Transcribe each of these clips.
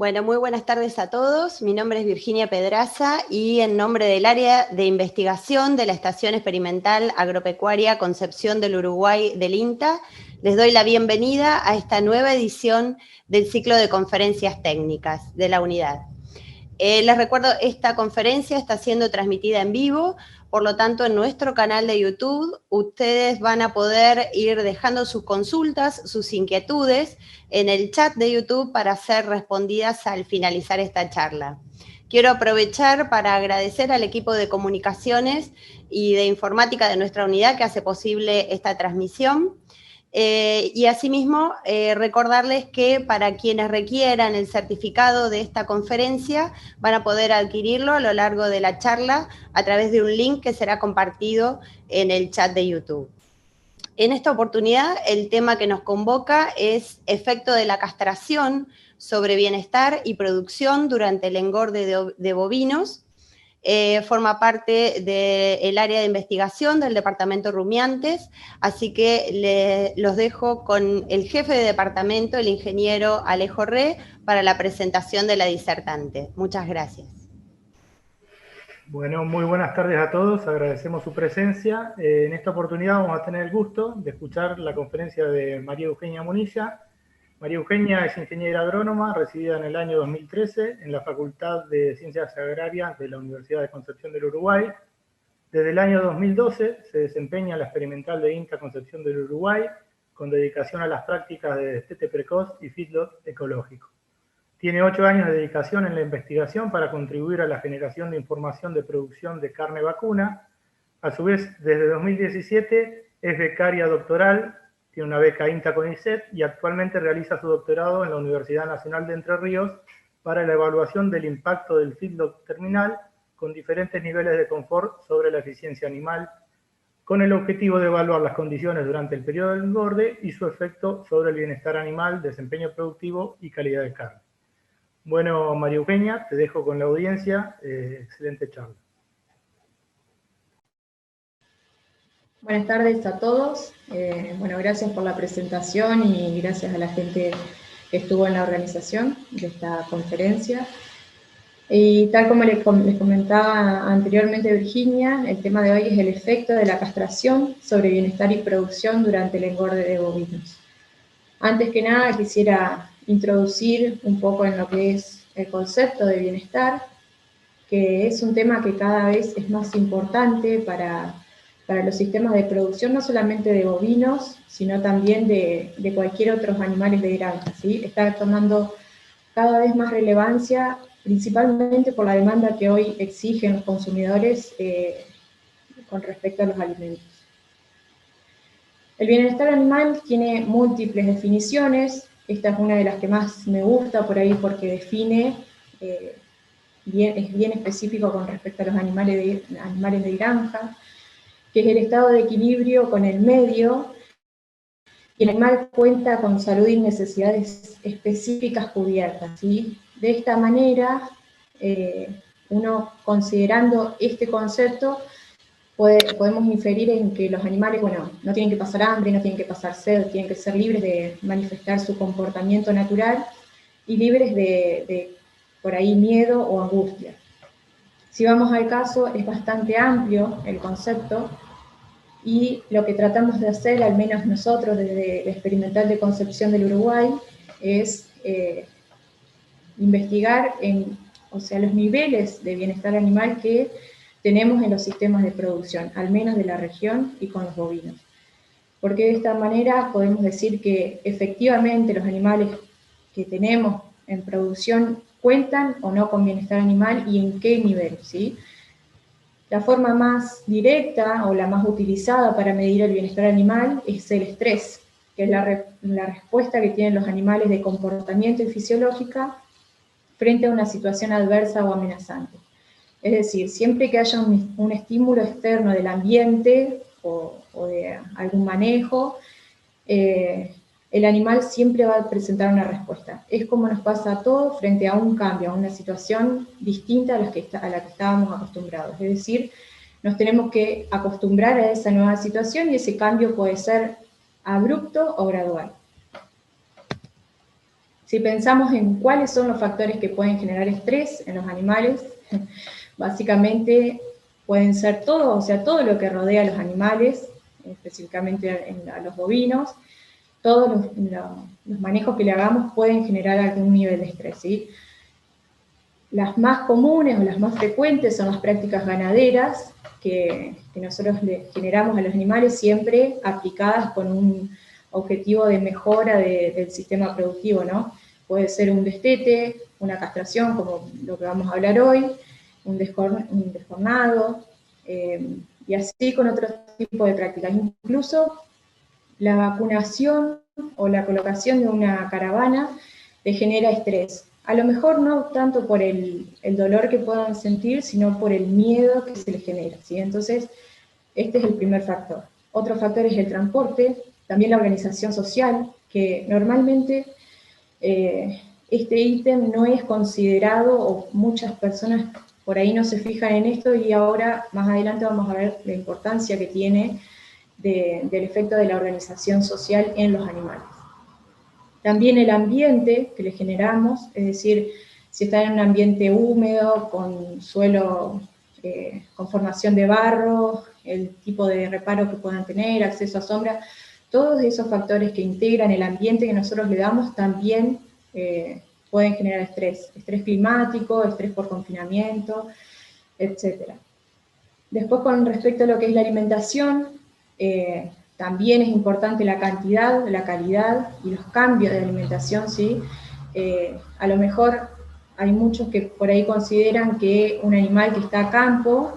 Bueno, muy buenas tardes a todos. Mi nombre es Virginia Pedraza y en nombre del área de investigación de la Estación Experimental Agropecuaria Concepción del Uruguay del INTA, les doy la bienvenida a esta nueva edición del ciclo de conferencias técnicas de la unidad. Les recuerdo, esta conferencia está siendo transmitida en vivo, por lo tanto en nuestro canal de YouTube ustedes van a poder ir dejando sus consultas, sus inquietudes en el chat de YouTube para ser respondidas al finalizar esta charla. Quiero aprovechar para agradecer al equipo de comunicaciones y de informática de nuestra unidad que hace posible esta transmisión. Y asimismo, recordarles que para quienes requieran el certificado de esta conferencia, van a poder adquirirlo a lo largo de la charla a través de un link que será compartido en el chat de YouTube. En esta oportunidad, el tema que nos convoca es efecto de la castración sobre bienestar y producción durante el engorde de bovinos. Forma parte del área de investigación del departamento Rumiantes, así que los dejo con el jefe de departamento, el ingeniero Alejo Re, para la presentación de la disertante. Muchas gracias. Bueno, muy buenas tardes a todos, agradecemos su presencia. En esta oportunidad vamos a tener el gusto de escuchar la conferencia de María Eugenia Munilla. María Eugenia es ingeniera agrónoma, recibida en el año 2013 en la Facultad de Ciencias Agrarias de la Universidad de Concepción del Uruguay. Desde el año 2012 se desempeña en la experimental de INTA Concepción del Uruguay, con dedicación a las prácticas de destete precoz y feedlot ecológico. Tiene 8 años de dedicación en la investigación para contribuir a la generación de información de producción de carne vacuna. A su vez, desde 2017 es becaria doctoral, tiene una beca INTA CONICET y actualmente realiza su doctorado en la Universidad Nacional de Entre Ríos para la evaluación del impacto del feedlot terminal con diferentes niveles de confort sobre la eficiencia animal, con el objetivo de evaluar las condiciones durante el periodo del engorde y su efecto sobre el bienestar animal, desempeño productivo y calidad de carne. Bueno, María Eugenia, te dejo con la audiencia. Excelente charla. Buenas tardes a todos. Bueno, gracias por la presentación y gracias a la gente que estuvo en la organización de esta conferencia. Y tal como les comentaba anteriormente Virginia, el tema de hoy es el efecto de la castración sobre bienestar y producción durante el engorde de bovinos. Antes que nada quisiera introducir un poco en lo que es el concepto de bienestar, que es un tema que cada vez es más importante para los sistemas de producción, no solamente de bovinos, sino también de cualquier otros animales de granja, ¿sí? Está tomando cada vez más relevancia, principalmente por la demanda que hoy exigen los consumidores con respecto a los alimentos. El bienestar animal tiene múltiples definiciones. Esta es una de las que más me gusta por ahí porque define, es bien específico con respecto a los animales de granja, que es el estado de equilibrio con el medio, y el animal cuenta con salud y necesidades específicas cubiertas, ¿sí? De esta manera, uno considerando este concepto, podemos inferir en que los animales, bueno, no tienen que pasar hambre, no tienen que pasar sed, tienen que ser libres de manifestar su comportamiento natural y libres de por ahí, miedo o angustia. Si vamos al caso, es bastante amplio el concepto, y lo que tratamos de hacer, al menos nosotros desde la Experimental de Concepción del Uruguay, es investigar los niveles de bienestar animal que tenemos en los sistemas de producción, al menos de la región y con los bovinos. Porque de esta manera podemos decir que efectivamente los animales que tenemos en producción cuentan o no con bienestar animal y en qué nivel, ¿sí? La forma más directa o la más utilizada para medir el bienestar animal es el estrés, que es la respuesta que tienen los animales de comportamiento y fisiológica frente a una situación adversa o amenazante. Es decir, siempre que haya un estímulo externo del ambiente o de algún manejo, el animal siempre va a presentar una respuesta. Es como nos pasa a todos frente a un cambio, a una situación distinta a la que estábamos acostumbrados. Es decir, nos tenemos que acostumbrar a esa nueva situación y ese cambio puede ser abrupto o gradual. Si pensamos en cuáles son los factores que pueden generar estrés en los animales, básicamente pueden ser todo, o sea, todo lo que rodea a los animales, específicamente a los bovinos, todos los manejos que le hagamos pueden generar algún nivel de estrés, ¿sí? Las más comunes o las más frecuentes son las prácticas ganaderas, que nosotros le generamos a los animales, siempre aplicadas con un objetivo de mejora del sistema productivo, ¿no? Puede ser un destete, una castración, como lo que vamos a hablar hoy, un descornado, y así con otro tipo de prácticas. Incluso la vacunación o la colocación de una caravana le genera estrés. A lo mejor no tanto por el dolor que puedan sentir, sino por el miedo que se les genera, ¿sí? Entonces, este es el primer factor. Otro factor es el transporte, también la organización social, que normalmente este ítem no es considerado, o muchas personas por ahí no se fijan en esto, y ahora más adelante vamos a ver la importancia que tiene del efecto de la organización social en los animales. También el ambiente que le generamos, es decir, si está en un ambiente húmedo, con suelo con formación de barro, el tipo de reparo que puedan tener, acceso a sombra, todos esos factores que integran el ambiente que nosotros le damos también pueden generar estrés climático, estrés por confinamiento, etc. Después, con respecto a lo que es la alimentación, también es importante la cantidad, la calidad y los cambios de alimentación, ¿sí? A lo mejor hay muchos que por ahí consideran que un animal que está a campo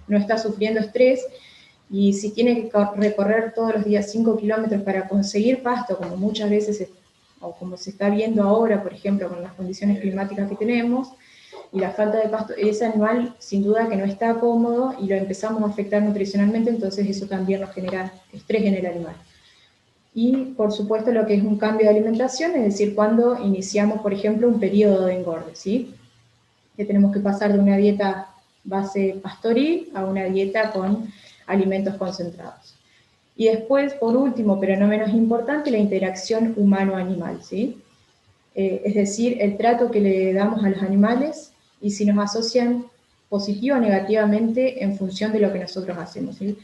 no está sufriendo estrés, y si tiene que recorrer todos los días 5 kilómetros para conseguir pasto, como muchas veces, o como se está viendo ahora, por ejemplo, con las condiciones climáticas que tenemos, y la falta de pasto, ese animal sin duda que no está cómodo y lo empezamos a afectar nutricionalmente, entonces eso también nos genera estrés en el animal. Y por supuesto lo que es un cambio de alimentación, es decir, cuando iniciamos, por ejemplo, un periodo de engorde, ¿sí? Que tenemos que pasar de una dieta base pastoril a una dieta con alimentos concentrados. Y después, por último, pero no menos importante, la interacción humano-animal, ¿sí? Es decir, el trato que le damos a los animales y si nos asocian positivo o negativamente en función de lo que nosotros hacemos, ¿sí?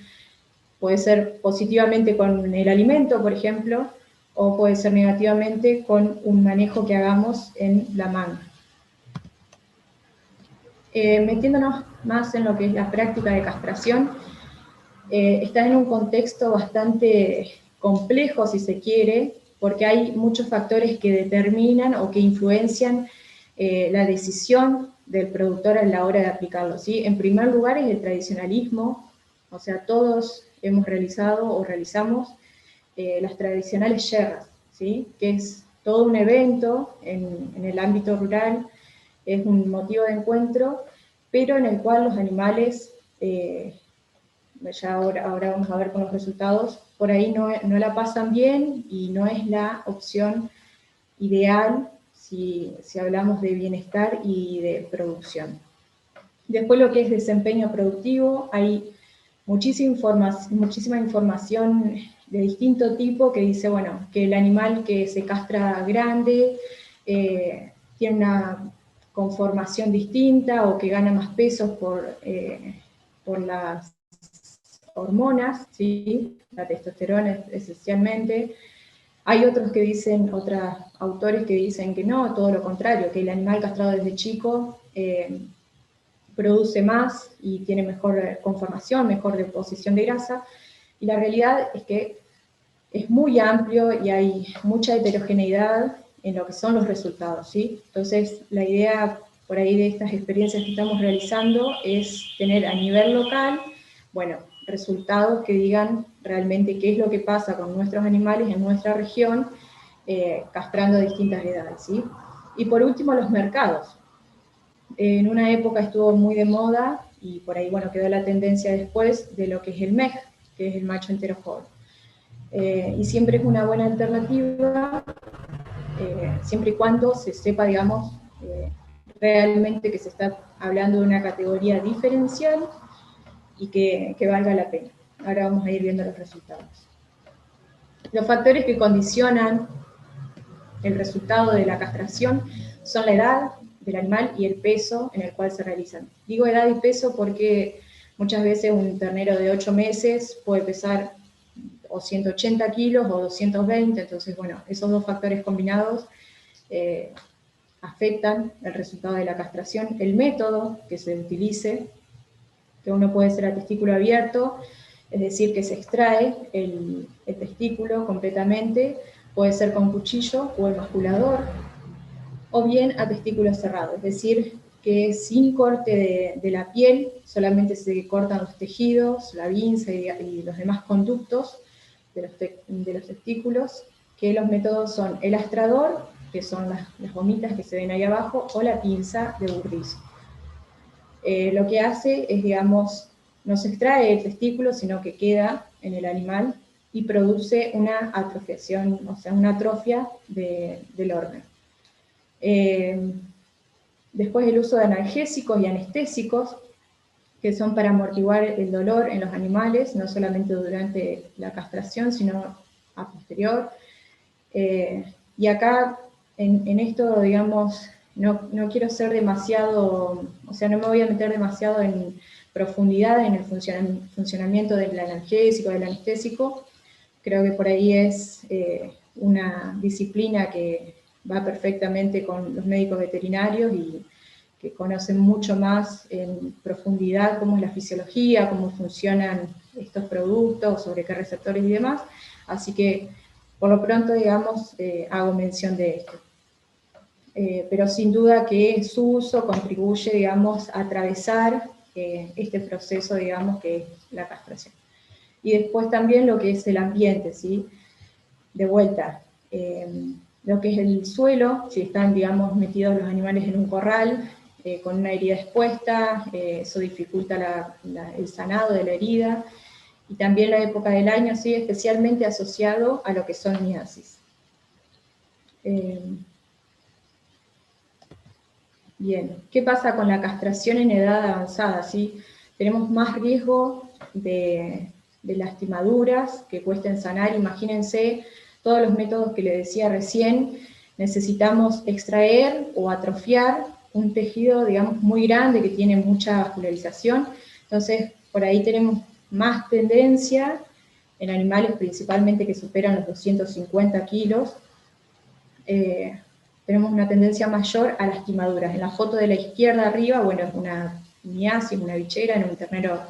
Puede ser positivamente con el alimento, por ejemplo, o puede ser negativamente con un manejo que hagamos en la manga. Metiéndonos más en lo que es la práctica de castración, está en un contexto bastante complejo, si se quiere, porque hay muchos factores que determinan o que influencian la decisión del productor a la hora de aplicarlo, ¿sí? En primer lugar es el tradicionalismo, o sea, todos hemos realizado o realizamos las tradicionales yerras, ¿sí? Que es todo un evento en el ámbito rural, es un motivo de encuentro, pero en el cual los animales, ya ahora vamos a ver con los resultados, por ahí no la pasan bien y no es la opción ideal si hablamos de bienestar y de producción. Después lo que es desempeño productivo, hay muchísima información de distinto tipo que dice, bueno, que el animal que se castra grande tiene una conformación distinta o que gana más pesos por las hormonas, ¿sí? La testosterona esencialmente. Hay otros que dicen, otros autores que dicen que no, todo lo contrario, que el animal castrado desde chico produce más y tiene mejor conformación, mejor deposición de grasa, y la realidad es que es muy amplio y hay mucha heterogeneidad en lo que son los resultados, ¿sí? Entonces, la idea por ahí de estas experiencias que estamos realizando es tener a nivel local, bueno, resultados que digan realmente qué es lo que pasa con nuestros animales en nuestra región, castrando a distintas edades, ¿sí? Y por último, los mercados. En una época estuvo muy de moda, y por ahí, bueno, quedó la tendencia después de lo que es el MEG, que es el macho entero joven. Y siempre es una buena alternativa, siempre y cuando se sepa, digamos, realmente que se está hablando de una categoría diferencial y que valga la pena. Ahora vamos a ir viendo los resultados. Los factores que condicionan el resultado de la castración son la edad del animal y el peso en el cual se realizan. Digo edad y peso porque muchas veces un ternero de 8 meses puede pesar o 180 kilos o 220, entonces bueno, esos dos factores combinados afectan el resultado de la castración. El método que se utilice, que uno puede ser a testículo abierto, es decir, que se extrae el testículo completamente, puede ser con cuchillo o emasculador, o bien a testículo cerrado, es decir, que sin corte de la piel, solamente se cortan los tejidos, la pinza y los demás conductos de los testículos, que los métodos son el astrador, que son las gomitas que se ven ahí abajo, o la pinza de Burdizo. Lo que hace es, digamos, no se extrae el testículo, sino que queda en el animal y produce una atrofiación, o sea, una atrofia del órgano. Después el uso de analgésicos y anestésicos, que son para amortiguar el dolor en los animales, no solamente durante la castración, sino a posterior. Y acá, en esto, digamos, no quiero ser demasiado, o sea, no me voy a meter demasiado en profundidad en el funcionamiento del analgésico, del anestésico. Creo que por ahí es una disciplina que va perfectamente con los médicos veterinarios y que conocen mucho más en profundidad cómo es la fisiología, cómo funcionan estos productos, sobre qué receptores y demás. Así que, por lo pronto, digamos, hago mención de esto. Pero sin duda que su uso contribuye, digamos, a atravesar este proceso, digamos, que es la castración. Y después también lo que es el ambiente, ¿sí? De vuelta, lo que es el suelo, si están, digamos, metidos los animales en un corral, con una herida expuesta, eso dificulta el sanado de la herida, y también la época del año, ¿sí? Especialmente asociado a lo que son miasis. Bien, ¿qué pasa con la castración en edad avanzada? ¿Sí? Tenemos más riesgo de lastimaduras que cuesten sanar. Imagínense todos los métodos que le decía recién, necesitamos extraer o atrofiar un tejido, digamos, muy grande que tiene mucha vascularización. Entonces, por ahí tenemos más tendencia en animales principalmente que superan los 250 kilos, tenemos una tendencia mayor a lastimaduras. En la foto de la izquierda arriba, bueno, es una miasis, una bichera en un ternero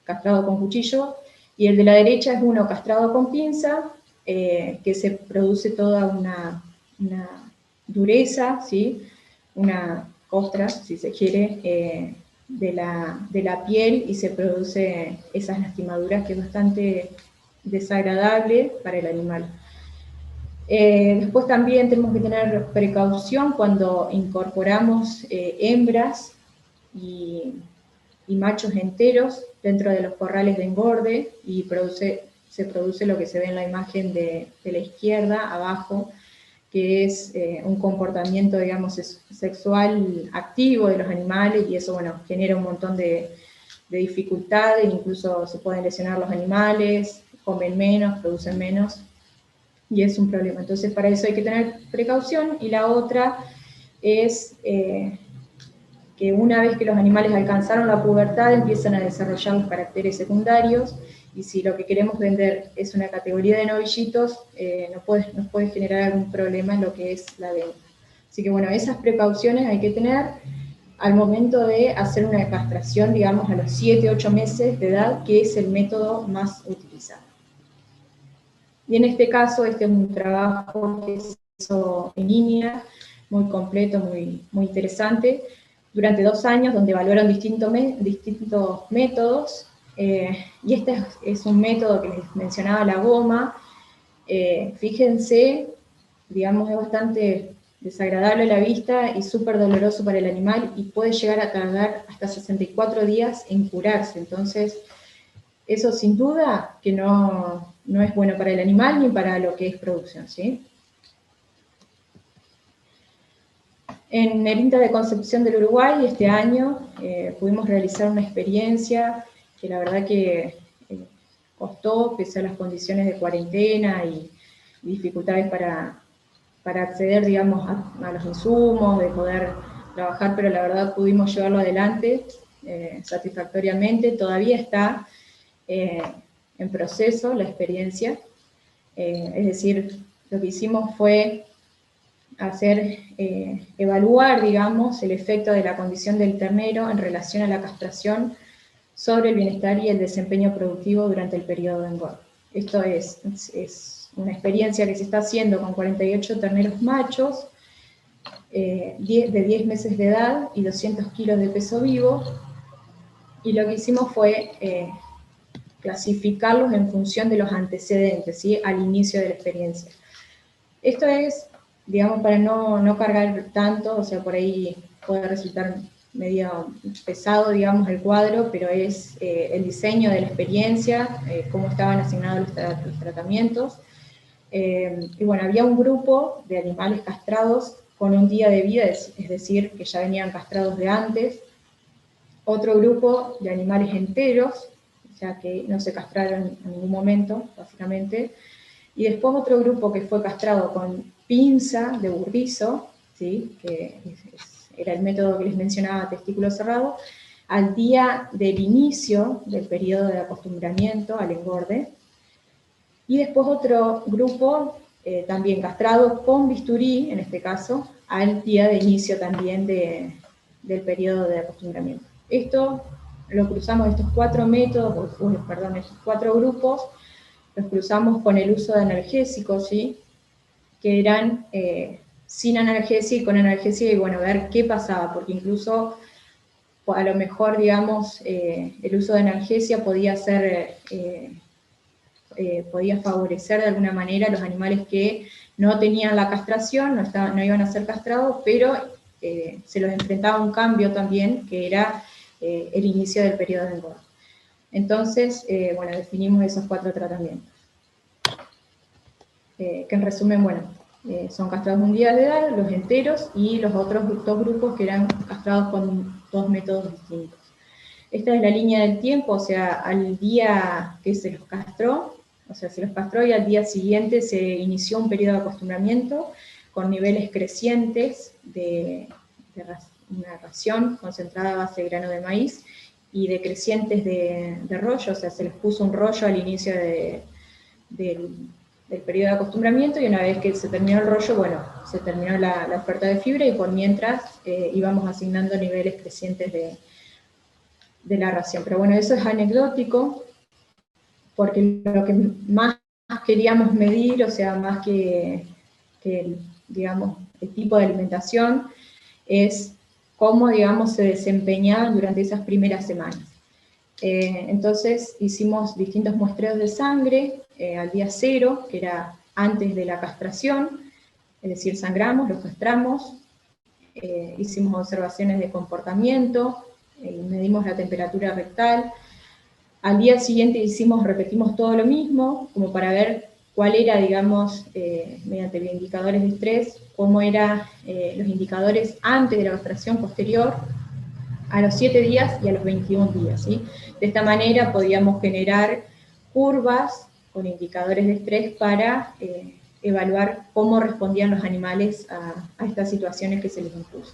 castrado con cuchillo, y el de la derecha es uno castrado con pinza, que se produce toda una dureza, ¿sí? Una costra, si se quiere, de la piel, y se produce esas lastimaduras que es bastante desagradable para el animal. Después también tenemos que tener precaución cuando incorporamos hembras y machos enteros dentro de los corrales de engorde, y se produce lo que se ve en la imagen de la izquierda abajo, que es un comportamiento, digamos, sexual activo de los animales, y eso, bueno, genera un montón de dificultades, incluso se pueden lesionar los animales, comen menos, producen menos, y es un problema. Entonces, para eso hay que tener precaución. Y la otra es que una vez que los animales alcanzaron la pubertad, empiezan a desarrollar los caracteres secundarios, y si lo que queremos vender es una categoría de novillitos, nos puede generar algún problema en lo que es la venta. Así que bueno, esas precauciones hay que tener al momento de hacer una castración, digamos, a los 7, 8 meses de edad, que es el método más utilizado. Y en este caso, este es un trabajo que se hizo en línea, muy completo, muy interesante, durante 2 años, donde evaluaron distintos métodos, y este es un método que les mencionaba, la goma. Fíjense, digamos, es bastante desagradable a la vista y súper doloroso para el animal, y puede llegar a tardar hasta 64 días en curarse. Entonces, eso sin duda que no es bueno para el animal ni para lo que es producción, ¿sí? En el INTA de Concepción del Uruguay este año pudimos realizar una experiencia que la verdad que costó, pese a las condiciones de cuarentena y dificultades para para acceder, digamos, a los insumos, de poder trabajar, pero la verdad pudimos llevarlo adelante satisfactoriamente. Todavía está en proceso la experiencia, es decir, lo que hicimos fue evaluar, digamos, el efecto de la condición del ternero en relación a la castración sobre el bienestar y el desempeño productivo durante el periodo de engorde. Esto es una experiencia que se está haciendo con 48 terneros machos, de 10 meses de edad y 200 kilos de peso vivo, y lo que hicimos fue clasificarlos en función de los antecedentes, ¿sí?, al inicio de la experiencia. Esto es, digamos, para no cargar tanto, o sea, por ahí puede resultar medio pesado, digamos, el cuadro, pero es el diseño de la experiencia, cómo estaban asignados los tratamientos. Y bueno, había un grupo de animales castrados con un día de vida, es decir, que ya venían castrados de antes. Otro grupo de animales enteros, o sea, que no se castraron en ningún momento, básicamente. Y después otro grupo que fue castrado con pinza de burdizo, ¿sí?, que era el método que les mencionaba, testículo cerrado, al día del inicio del periodo de acostumbramiento al engorde. Y después otro grupo, también castrado con bisturí, en este caso, al día de inicio también del periodo de acostumbramiento. Esto lo cruzamos, estos cuatro métodos, estos cuatro grupos, los cruzamos con el uso de analgésicos, ¿sí?, que eran sin analgesia y con analgesia, y bueno, ver qué pasaba, porque incluso a lo mejor, digamos, el uso de analgesia podía ser... podía favorecer de alguna manera a los animales que no tenían la castración, no iban a ser castrados, pero se los enfrentaba a un cambio también, que era el inicio del periodo de engorde. Entonces, bueno, definimos esos cuatro tratamientos. Que en resumen, bueno, son castrados un día de edad, los enteros, y los otros dos grupos que eran castrados con dos métodos distintos. Esta es la línea del tiempo, o sea, al día que se los castró, o sea, se los castró y al día siguiente se inició un periodo de acostumbramiento con niveles crecientes de una ración concentrada a base de grano de maíz y decrecientes de rollo, o sea, se les puso un rollo al inicio del periodo de acostumbramiento, y una vez que se terminó el rollo, bueno, se terminó la oferta de fibra, y por mientras íbamos asignando niveles crecientes de la ración. Pero bueno, eso es anecdótico, porque lo que más queríamos medir, o sea, más que digamos, el tipo de alimentación, es cómo, digamos, se desempeñaban durante esas primeras semanas. Entonces hicimos distintos muestreos de sangre al día 0, que era antes de la castración, es decir, sangramos, los castramos, hicimos observaciones de comportamiento, medimos la temperatura rectal. Al día siguiente repetimos todo lo mismo, como para ver cuál era, digamos, mediante los indicadores de estrés, cómo eran los indicadores antes de la castración, posterior, a los 7 días y a los 21 días, ¿sí? De esta manera podíamos generar curvas con indicadores de estrés para evaluar cómo respondían los animales a estas situaciones que se les impuso.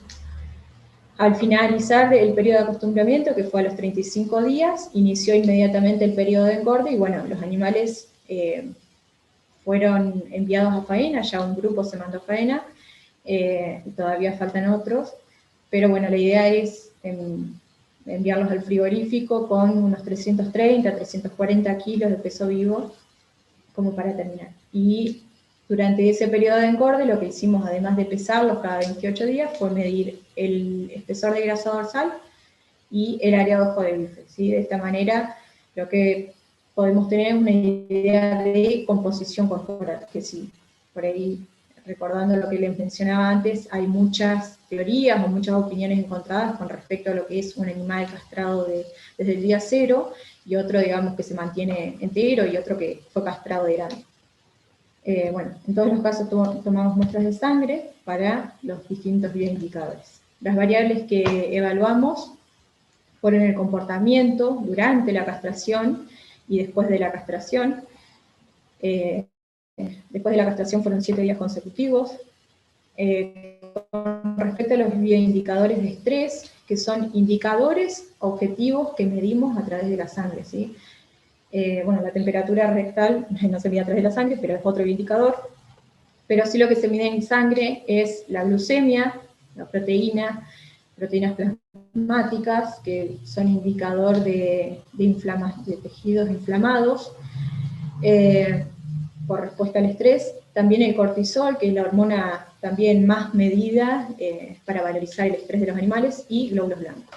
Al finalizar el periodo de acostumbramiento, que fue a los 35 días, inició inmediatamente el periodo de engorde, y bueno, los animales fueron enviados a faena, ya un grupo se mandó a faena, todavía faltan otros, pero bueno, la idea es enviarlos al frigorífico con unos 330, 340 kilos de peso vivo, como para terminar. Y durante ese periodo de engorde, lo que hicimos, además de pesarlos cada 28 días, fue medir el espesor de grasa dorsal y el área de ojo de bife, ¿sí? De esta manera, lo que podemos tener es una idea de composición corporal, que sí, por ahí, recordando lo que les mencionaba antes, hay muchas teorías o muchas opiniones encontradas con respecto a lo que es un animal castrado desde el día 0, y otro, digamos, que se mantiene entero, y otro que fue castrado de grande. Bueno, en todos los casos tomamos muestras de sangre para los distintos bioindicadores. Las variables que evaluamos fueron el comportamiento durante la castración y después de la castración. Después de la castración fueron 7 días consecutivos, Con respecto a los bioindicadores de estrés, que son indicadores objetivos que medimos a través de la sangre, ¿sí? Bueno, la temperatura rectal no se mide a través de la sangre, pero es otro indicador. Pero sí lo que se mide en sangre es la glucemia, la proteínas plasmáticas, que son indicador de tejidos inflamados, por respuesta al estrés. También el cortisol, que es la hormona también más medida para valorizar el estrés de los animales, y glóbulos blancos.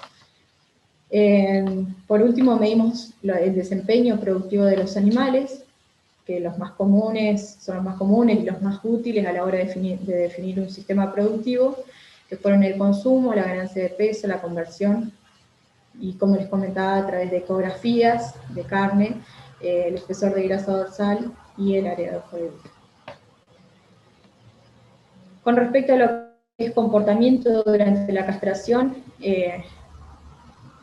Por último, medimos el desempeño productivo de los animales, que los más comunes son los más comunes y los más útiles a la hora de definir un sistema productivo, que fueron el consumo, la ganancia de peso, la conversión, y como les comentaba, a través de ecografías de carne, el espesor de grasa dorsal y el área de ojo de vida. Con respecto a lo que es comportamiento durante la castración,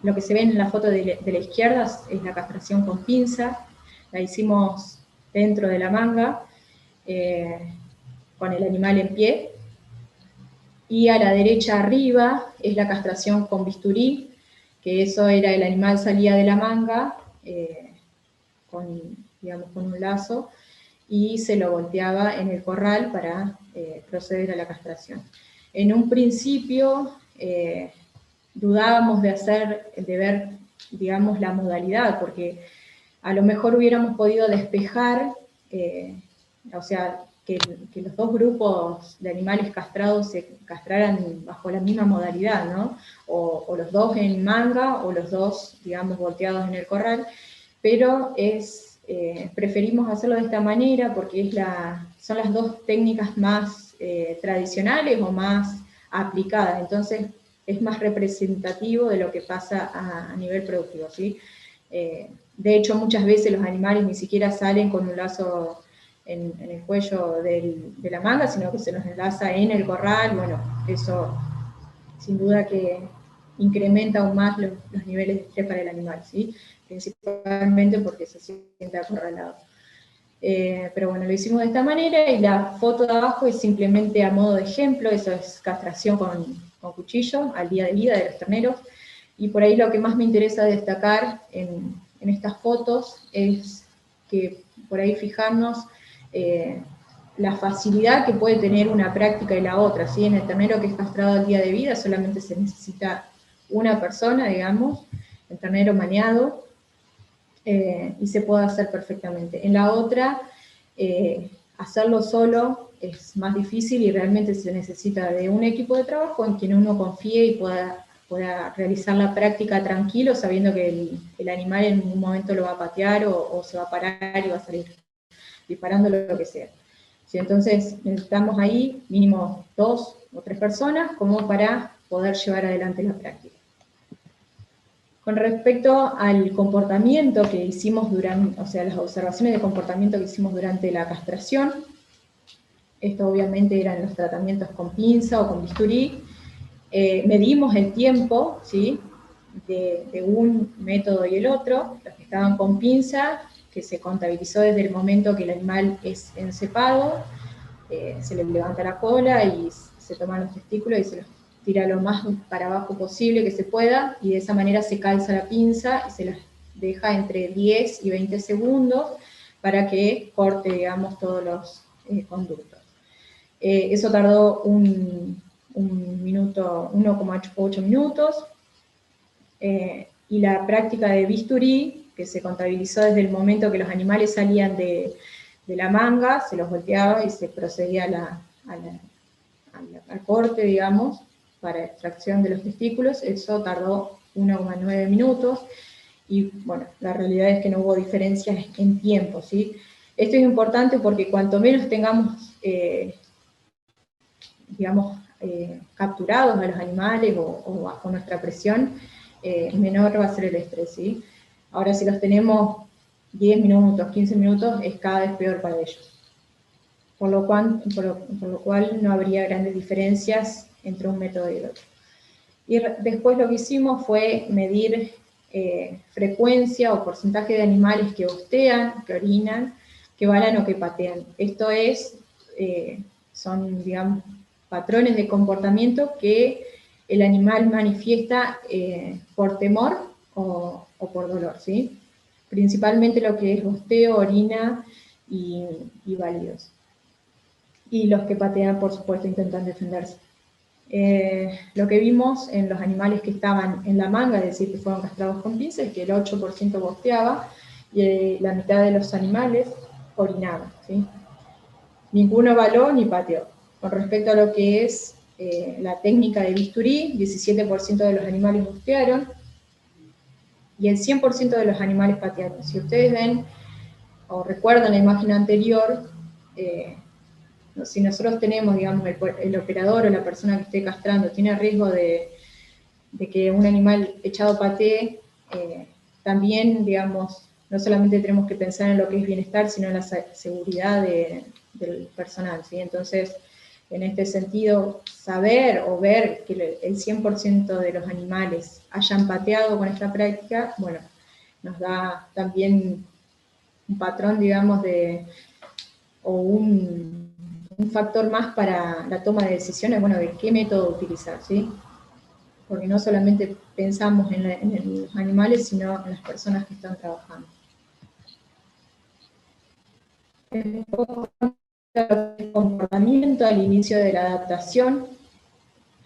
lo que se ve en la foto de la izquierda es la castración con pinza. La hicimos dentro de la manga, con el animal en pie. Y a la derecha arriba es la castración con bisturí, que eso era el animal salía de la manga con un lazo, y se lo volteaba en el corral para proceder a la castración. En un principio dudábamos de ver, digamos, la modalidad, porque a lo mejor hubiéramos podido despejar, o sea, que los dos grupos de animales castrados se castraran bajo la misma modalidad, ¿no? O los dos en manga, o los dos, digamos, volteados en el corral, pero preferimos hacerlo de esta manera porque son las dos técnicas más tradicionales o más aplicadas, entonces es más representativo de lo que pasa a nivel productivo, ¿sí? De hecho, muchas veces los animales ni siquiera salen con un lazo en el cuello de la manga, sino que se los enlaza en el corral. Bueno, eso sin duda que incrementa aún más los niveles de estrés para el animal, ¿sí? Principalmente porque se siente acorralado. Pero bueno, lo hicimos de esta manera, y la foto de abajo es simplemente a modo de ejemplo. Eso es castración con cuchillo al día de vida de los terneros, y por ahí lo que más me interesa destacar en estas fotos es que por ahí fijarnos la facilidad que puede tener una práctica y la otra, ¿sí? En el ternero que es castrado al día de vida solamente se necesita una persona, digamos, el ternero maniado, y se puede hacer perfectamente. En la otra, hacerlo solo es más difícil, y realmente se necesita de un equipo de trabajo en quien uno confíe y pueda realizar la práctica tranquilo, sabiendo que el animal en un momento lo va a patear o se va a parar y va a salir disparando lo que sea. ¿Sí? Entonces necesitamos ahí mínimo 2 o 3 personas como para poder llevar adelante la práctica. Con respecto al comportamiento que hicimos o sea, las observaciones de comportamiento que hicimos durante la castración, esto obviamente eran los tratamientos con pinza o con bisturí. Medimos el tiempo, ¿sí?, de un método y el otro. Los que estaban con pinza, que se contabilizó desde el momento que el animal es encepado, se le levanta la cola y se toman los testículos y se los tira lo más para abajo posible que se pueda, y de esa manera se calza la pinza y se las deja entre 10 y 20 segundos para que corte, digamos, todos los conductos. Eso tardó un minuto, 1,8 minutos, y la práctica de bisturí, que se contabilizó desde el momento que los animales salían de la manga, se los volteaba y se procedía al corte, digamos, para extracción de los testículos. Eso tardó 1,9 minutos, y bueno, la realidad es que no hubo diferencias en tiempo, ¿sí? Esto es importante porque cuanto menos tengamos, digamos, capturados a los animales o bajo nuestra presión, menor va a ser el estrés, ¿sí? Ahora, si los tenemos 10 minutos, 15 minutos, es cada vez peor para ellos. Por lo cual no habría grandes diferencias entre un método y el otro. Y después lo que hicimos fue medir frecuencia o porcentaje de animales que bostean, que orinan, que balan o que patean. Esto son, digamos, patrones de comportamiento que el animal manifiesta por temor o por dolor, ¿sí? Principalmente lo que es bosteo, orina y balidos. Y los que patean, por supuesto, intentan defenderse. Lo que vimos en los animales que estaban en la manga, es decir, que fueron castrados con pinzas, es que el 8% bosteaba y la mitad de los animales orinaban, ¿sí? Ninguno baló ni pateó. Con respecto a lo que es la técnica de bisturí, 17% de los animales bostearon y el 100% de los animales patearon. Si ustedes ven o recuerdan la imagen anterior, si nosotros tenemos, digamos, el operador o la persona que esté castrando tiene riesgo de que un animal echado patee, también, digamos, no solamente tenemos que pensar en lo que es bienestar, sino en la seguridad del personal, ¿sí? Entonces, en este sentido, saber o ver que el 100% de los animales hayan pateado con esta práctica, bueno, nos da también un patrón, digamos, o un factor más para la toma de decisiones, bueno, de qué método utilizar, ¿sí? Porque no solamente pensamos en los animales, sino en las personas que están trabajando. El comportamiento al inicio de la adaptación,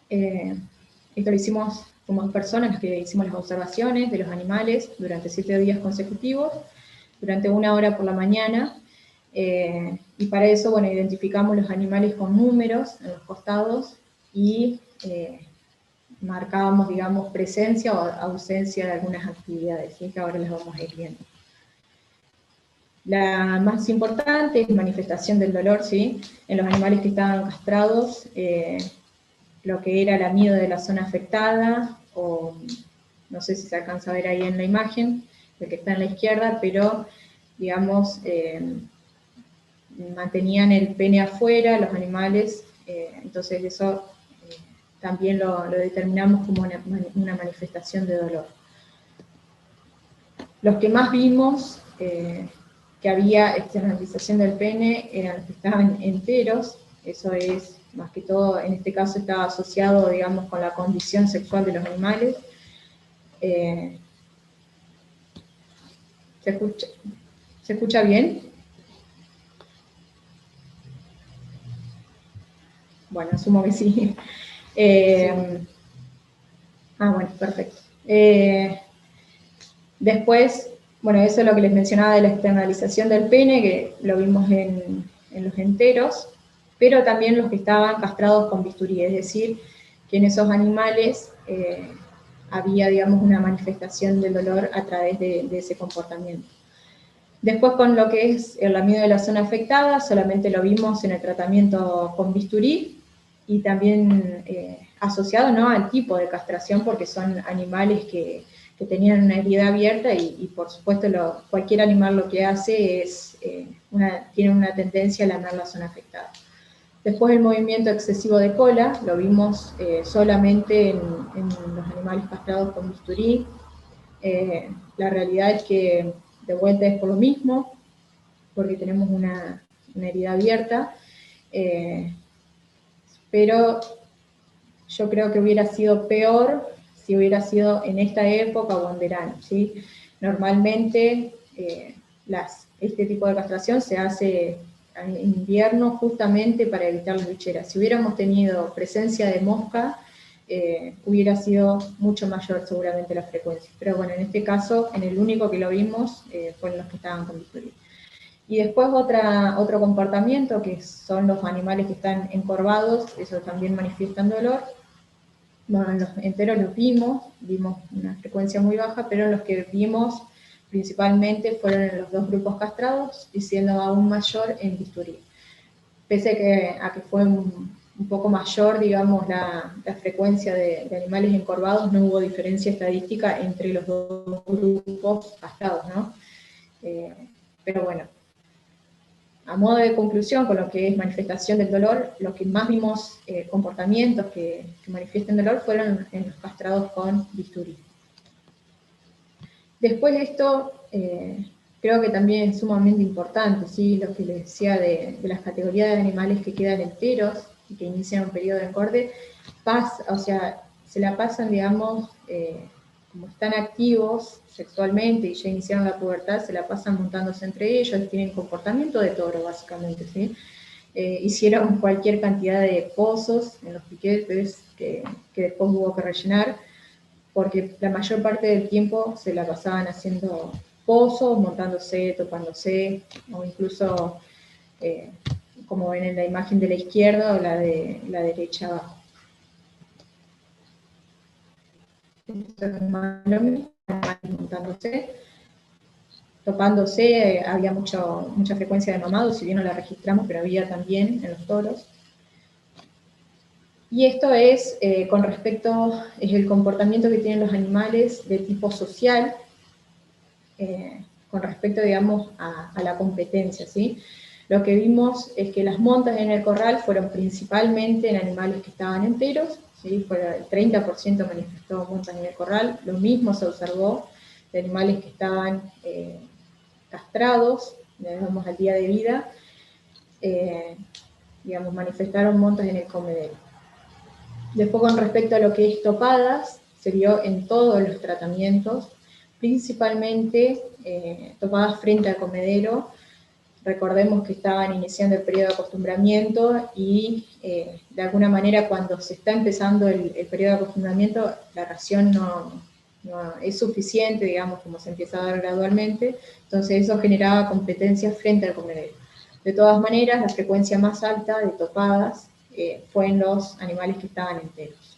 esto lo hicimos como personas las que hicimos las observaciones de los animales durante 7 días consecutivos, durante 1 hora por la mañana, y para eso, bueno, identificamos los animales con números en los costados y marcábamos, digamos, presencia o ausencia de algunas actividades, ¿sí? Que ahora las vamos a ir viendo. La más importante es manifestación del dolor, ¿sí? En los animales que estaban castrados, lo que era el amido de la zona afectada, o no sé si se alcanza a ver ahí en la imagen, el que está en la izquierda, pero, digamos, mantenían el pene afuera, los animales, entonces eso también lo determinamos como una manifestación de dolor. Los que más vimos que había externalización del pene eran los que estaban enteros, eso es, más que todo, en este caso estaba asociado, digamos, con la condición sexual de los animales. ¿Se escucha bien? Bueno, asumo que sí. Bueno, perfecto. Después, bueno, eso es lo que les mencionaba de la externalización del pene, que lo vimos en los enteros, pero también los que estaban castrados con bisturí, es decir, que en esos animales había, digamos, una manifestación del dolor a través de ese comportamiento. Después, con lo que es el lamido de la zona afectada, solamente lo vimos en el tratamiento con bisturí y también asociado, ¿no?, al tipo de castración, porque son animales que tenían una herida abierta y por supuesto cualquier animal lo que hace es, tiene una tendencia a lamer la zona afectada. Después el movimiento excesivo de cola, lo vimos solamente en los animales castrados con bisturí. La realidad es que de vuelta es por lo mismo, porque tenemos una herida abierta, pero yo creo que hubiera sido peor si hubiera sido en esta época o en verano, ¿sí? Normalmente este tipo de castración se hace en invierno justamente para evitar las bicheras. Si hubiéramos tenido presencia de mosca, hubiera sido mucho mayor seguramente la frecuencia. Pero bueno, en este caso, en el único que lo vimos, fueron los que estaban con bisturí. Y después otro comportamiento, que son los animales que están encorvados, eso también manifiestan dolor. Bueno, en los enteros los vimos una frecuencia muy baja, pero en los que vimos principalmente fueron en los 2 grupos castrados, y siendo aún mayor en bisturí. Pese a que fue un poco mayor, digamos, la frecuencia de animales encorvados, no hubo diferencia estadística entre los 2 grupos castrados, ¿no? Pero bueno, a modo de conclusión, con lo que es manifestación del dolor, lo que más vimos comportamientos que manifiestan dolor fueron en los castrados con bisturí. Después de esto, creo que también es sumamente importante, ¿sí?, lo que les decía de las categorías de animales que quedan enteros, que inician un periodo de engorde, o sea, se la pasan, digamos, como están activos sexualmente y ya iniciaron la pubertad, se la pasan montándose entre ellos, tienen comportamiento de toro, básicamente, ¿sí? Hicieron cualquier cantidad de pozos en los piquetes que después hubo que rellenar, porque la mayor parte del tiempo se la pasaban haciendo pozos, montándose, topándose, o incluso, como ven en la imagen de la izquierda o la de la derecha abajo. Esto es más lo mismo, montándose, topándose, había mucha frecuencia de mamado, si bien no la registramos, pero había también en los toros. Y esto es con respecto, es el comportamiento que tienen los animales de tipo social, con respecto, digamos, a la competencia, ¿sí? Lo que vimos es que las montas en el corral fueron principalmente en animales que estaban enteros, ¿sí? El 30% manifestó montas en el corral, lo mismo se observó de animales que estaban castrados, digamos, al día de vida, digamos, manifestaron montas en el comedero. Después, con respecto a lo que es topadas, se vio en todos los tratamientos, principalmente topadas frente al comedero. Recordemos que estaban iniciando el periodo de acostumbramiento y de alguna manera cuando se está empezando el periodo de acostumbramiento, la ración no es suficiente, digamos, como se empieza a dar gradualmente, entonces eso generaba competencia frente al comedero. De todas maneras, la frecuencia más alta de topadas fue en los animales que estaban enteros.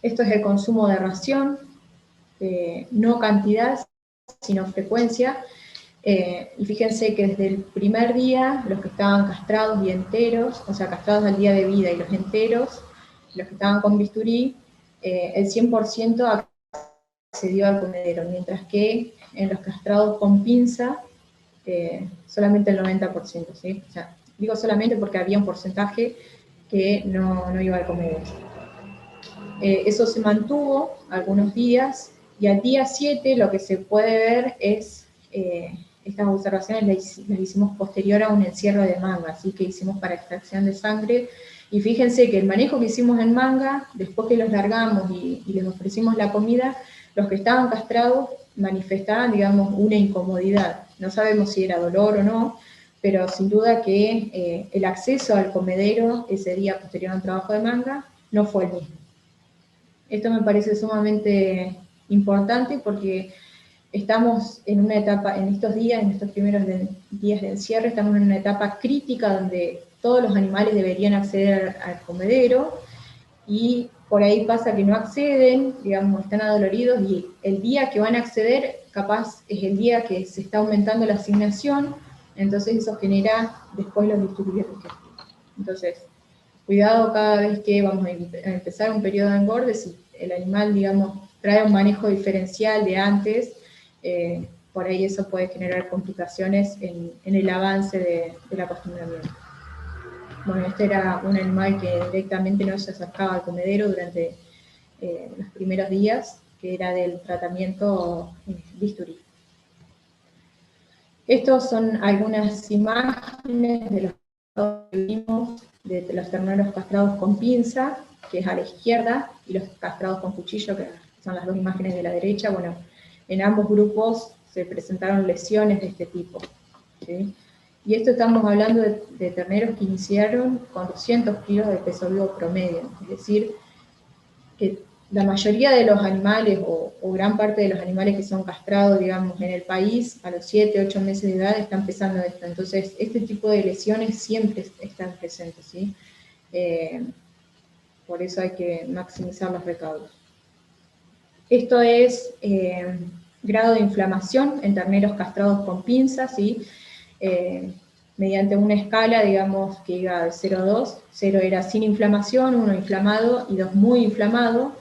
Esto es el consumo de ración, no cantidad, sino frecuencia. Y fíjense que desde el primer día, los que estaban castrados y enteros, o sea, castrados al día de vida y los enteros, los que estaban con bisturí, el 100% accedió al comedero, mientras que en los castrados con pinza, solamente el 90%, ¿sí? O sea, digo solamente porque había un porcentaje que no iba al comedero. Eso se mantuvo algunos días, y al día 7 lo que se puede ver es, estas observaciones las hicimos posterior a un encierro de manga, así que hicimos para extracción de sangre, y fíjense que el manejo que hicimos en manga, después que los largamos y les ofrecimos la comida, los que estaban castrados manifestaban, digamos, una incomodidad. No sabemos si era dolor o no, pero sin duda que el acceso al comedero ese día posterior a un trabajo de manga no fue el mismo. Esto me parece sumamente importante porque estamos en una etapa, en estos días, en estos primeros días de encierro, estamos en una etapa crítica donde todos los animales deberían acceder al comedero, y por ahí pasa que no acceden, digamos, están adoloridos, y el día que van a acceder, capaz es el día que se está aumentando la asignación, entonces eso genera después los disturbios digestivos. Entonces, cuidado cada vez que vamos a empezar un periodo de engorde, si el animal, digamos, trae un manejo diferencial de antes, por ahí eso puede generar complicaciones en el avance del acostumbramiento. Bueno, este era un animal que directamente no se acercaba al comedero durante los primeros días, que era del tratamiento bisturí. Estos son algunas imágenes de los que vimos de los terneros castrados con pinza, que es a la izquierda, y los castrados con cuchillo, que son las dos imágenes de la derecha. Bueno, en ambos grupos se presentaron lesiones de este tipo, ¿sí? Y esto estamos hablando de terneros que iniciaron con 200 kilos de peso vivo promedio, es decir, que la mayoría de los animales, o gran parte de los animales que son castrados, digamos, en el país, a los 7, 8 meses de edad, están empezando esto. Entonces, este tipo de lesiones siempre están presentes, ¿sí? Por eso hay que maximizar los recaudos. Esto es grado de inflamación en terneros castrados con pinzas, ¿sí? Mediante una escala, digamos, que iba de 0 a 2. 0 era sin inflamación, 1 inflamado y 2 muy inflamado.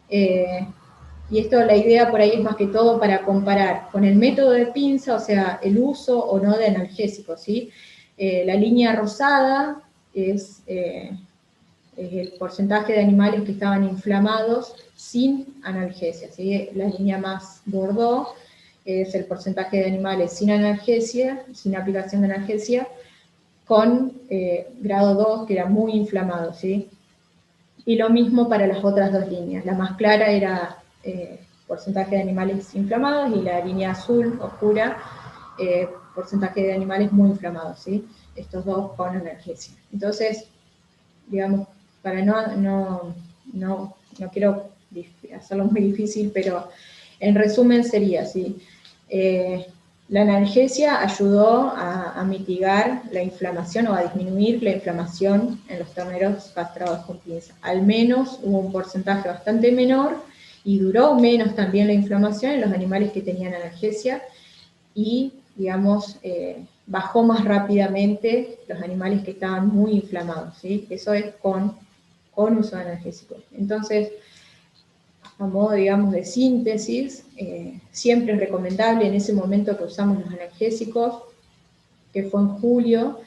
Y esto, la idea por ahí es más que todo para comparar con el método de pinza, o sea, el uso o no de analgésicos, ¿sí? La línea rosada es el porcentaje de animales que estaban inflamados sin analgesia, ¿sí? La línea más bordó es el porcentaje de animales sin analgesia, sin aplicación de analgesia, con grado 2, que era muy inflamado, ¿sí? Y lo mismo para las otras dos líneas. La más clara era porcentaje de animales inflamados, y la línea azul oscura, porcentaje de animales muy inflamados, ¿sí? Estos dos con analgesia. Entonces, digamos, para no quiero hacerlo muy difícil, pero en resumen sería así. La analgesia ayudó a mitigar la inflamación o a disminuir la inflamación en los terneros castrados con pinza. Al menos hubo un porcentaje bastante menor y duró menos también la inflamación en los animales que tenían analgesia y, digamos, bajó más rápidamente los animales que estaban muy inflamados, ¿sí? Eso es con uso de analgésicos. Entonces, a modo, digamos, de síntesis, siempre es recomendable en ese momento que usamos los analgésicos, que fue en julio,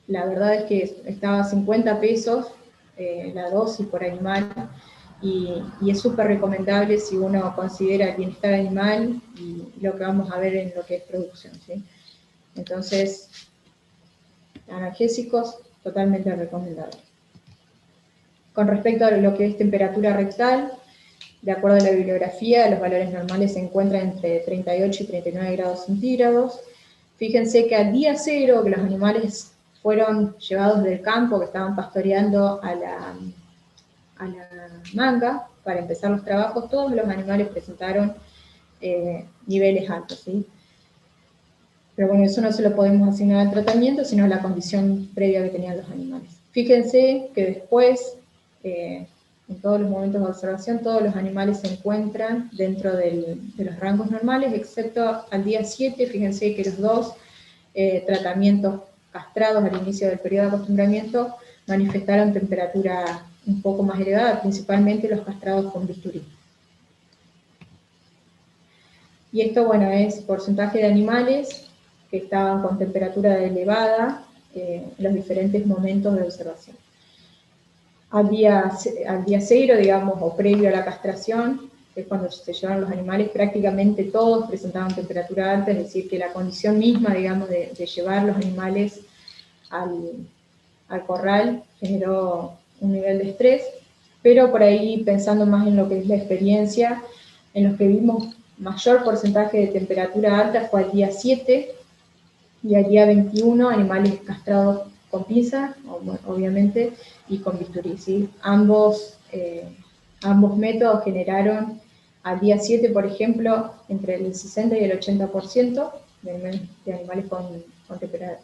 la verdad es que estaba a 50 pesos la dosis por animal, y es súper recomendable si uno considera el bienestar animal y lo que vamos a ver en lo que es producción, ¿sí? Entonces, analgésicos, totalmente recomendable. Con respecto a lo que es temperatura rectal, de acuerdo a la bibliografía, los valores normales se encuentran entre 38 y 39 grados centígrados. Fíjense que al día cero, que los animales fueron llevados del campo, que estaban pastoreando a la manga para empezar los trabajos, todos los animales presentaron niveles altos, ¿sí? Pero bueno, eso no se lo podemos asignar al tratamiento, sino a la condición previa que tenían los animales. Fíjense que después, en todos los momentos de observación, todos los animales se encuentran dentro de los rangos normales, excepto al día 7, fíjense que los dos tratamientos castrados al inicio del periodo de acostumbramiento manifestaron temperatura un poco más elevada, principalmente los castrados con bisturí. Y esto, bueno, es porcentaje de animales que estaban con temperatura elevada en los diferentes momentos de observación. Al día 0, digamos, o previo a la castración, que es cuando se llevaron los animales, prácticamente todos presentaban temperatura alta, es decir, que la condición misma, digamos, de llevar los animales al corral generó un nivel de estrés, pero por ahí, pensando más en lo que es la experiencia, en los que vimos mayor porcentaje de temperatura alta fue al día 7 y al día 21 animales castrados con pinza, obviamente, y con bisturí, ¿sí? Ambos métodos generaron al día 7, por ejemplo, entre el 60 y el 80% de animales con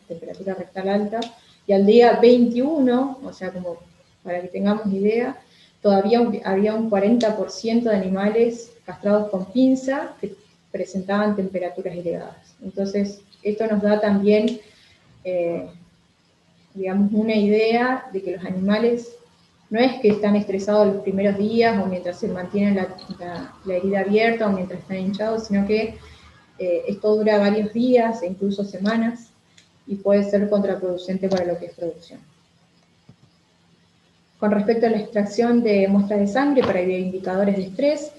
temperatura rectal alta, y al día 21, o sea, como para que tengamos idea, todavía había un 40% de animales castrados con pinza que presentaban temperaturas elevadas. Entonces, esto nos da también, digamos, una idea de que los animales no es que están estresados los primeros días o mientras se mantiene la herida abierta o mientras están hinchados, sino que esto dura varios días e incluso semanas y puede ser contraproducente para lo que es producción. Con respecto a la extracción de muestras de sangre para indicadores de estrés,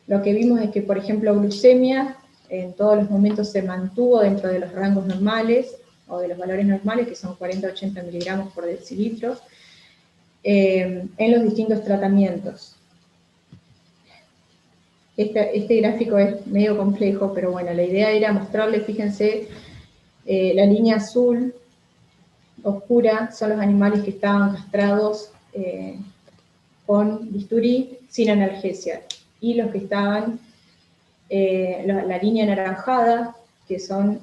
lo que vimos es que, por ejemplo, glucemia en todos los momentos se mantuvo dentro de los rangos normales, o de los valores normales, que son 40-80 miligramos por decilitro, en los distintos tratamientos. Este gráfico es medio complejo, pero bueno, la idea era mostrarles, fíjense, la línea azul oscura son los animales que estaban castrados con bisturí sin analgesia, y los que estaban, la línea anaranjada, que son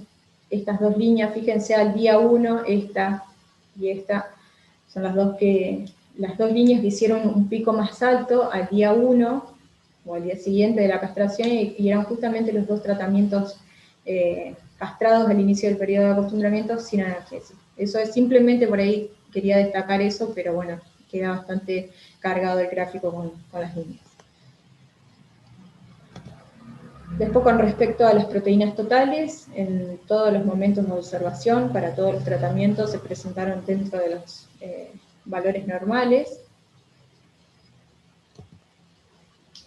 estas dos líneas, fíjense al día 1, esta y esta, son las dos líneas que hicieron un pico más alto al día 1 o al día siguiente de la castración, y eran justamente los dos tratamientos castrados al inicio del periodo de acostumbramiento sin analgesia. Eso es simplemente, por ahí quería destacar eso, pero bueno, queda bastante cargado el gráfico con las líneas. Después, con respecto a las proteínas totales, en todos los momentos de observación, para todos los tratamientos, se presentaron dentro de los valores normales.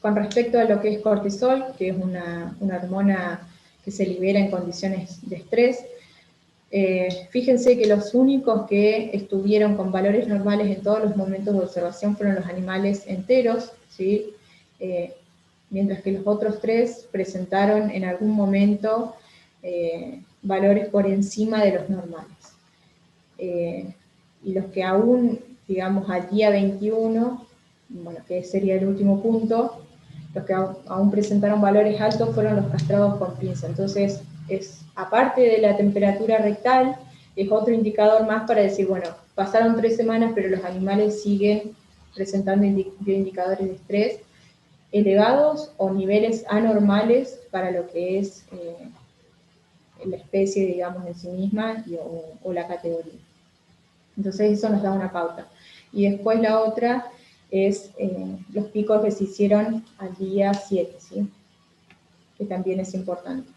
Con respecto a lo que es cortisol, que es una hormona que se libera en condiciones de estrés. Fíjense que los únicos que estuvieron con valores normales en todos los momentos de observación fueron los animales enteros, ¿sí? Mientras que los otros 3 presentaron en algún momento valores por encima de los normales. Y los que aún, digamos, al día 21, bueno, que sería el último punto, los que aún presentaron valores altos fueron los castrados con pinza. Entonces, aparte de la temperatura rectal, es otro indicador más para decir, bueno, pasaron 3 semanas, pero los animales siguen presentando indicadores de estrés elevados o niveles anormales para lo que es la especie, digamos, en sí misma o la categoría. Entonces eso nos da una pauta. Y después la otra es los picos que se hicieron al día 7, ¿sí? Que también es importante.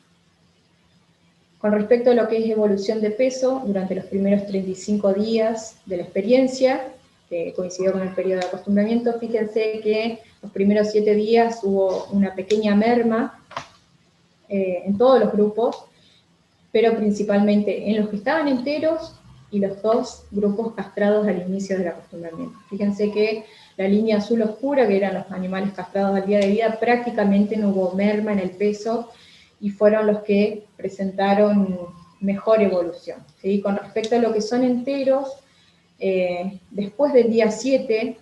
Con respecto a lo que es evolución de peso, durante los primeros 35 días de la experiencia, que coincidió con el periodo de acostumbramiento, fíjense que los primeros 7 días hubo una pequeña merma en todos los grupos, pero principalmente en los que estaban enteros y los 2 grupos castrados al inicio del acostumbramiento. Fíjense que la línea azul oscura, que eran los animales castrados al día de vida, prácticamente no hubo merma en el peso y fueron los que presentaron mejor evolución, ¿sí? Con respecto a lo que son enteros, después del día 7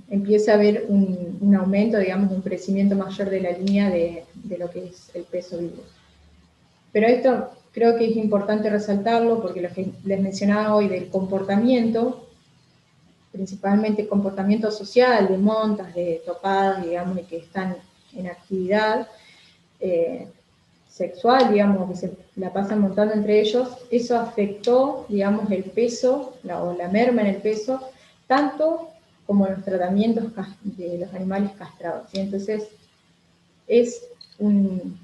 empieza a haber un aumento, digamos, un crecimiento mayor de la línea de lo que es el peso vivo. Pero esto creo que es importante resaltarlo porque lo que les mencionaba hoy del comportamiento, principalmente comportamiento social, de montas, de topadas, digamos, y que están en actividad sexual, digamos, que se la pasan montando entre ellos, eso afectó, digamos, el peso, o la merma en el peso, tanto como los tratamientos de los animales castrados, ¿sí? Entonces, es un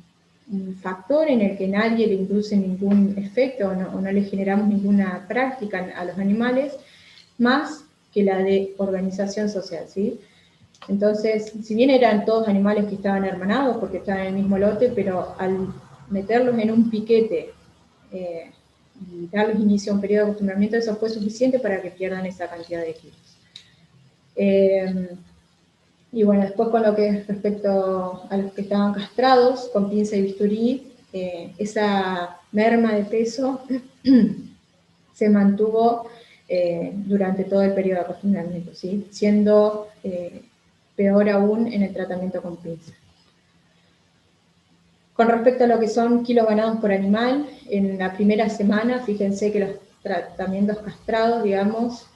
factor en el que nadie le induce ningún efecto o no le generamos ninguna práctica a los animales, más que la de organización social, ¿sí? Entonces, si bien eran todos animales que estaban hermanados porque estaban en el mismo lote, pero al meterlos en un piquete y darles inicio a un periodo de acostumbramiento, eso fue suficiente para que pierdan esa cantidad de kilos. Y bueno, después con lo que es respecto a los que estaban castrados, con pinza y bisturí, esa merma de peso se mantuvo durante todo el periodo de acostumbramiento, ¿sí? Siendo peor aún en el tratamiento con pinza. Con respecto a lo que son kilos ganados por animal, en la primera semana, fíjense que los tratamientos castrados, digamos,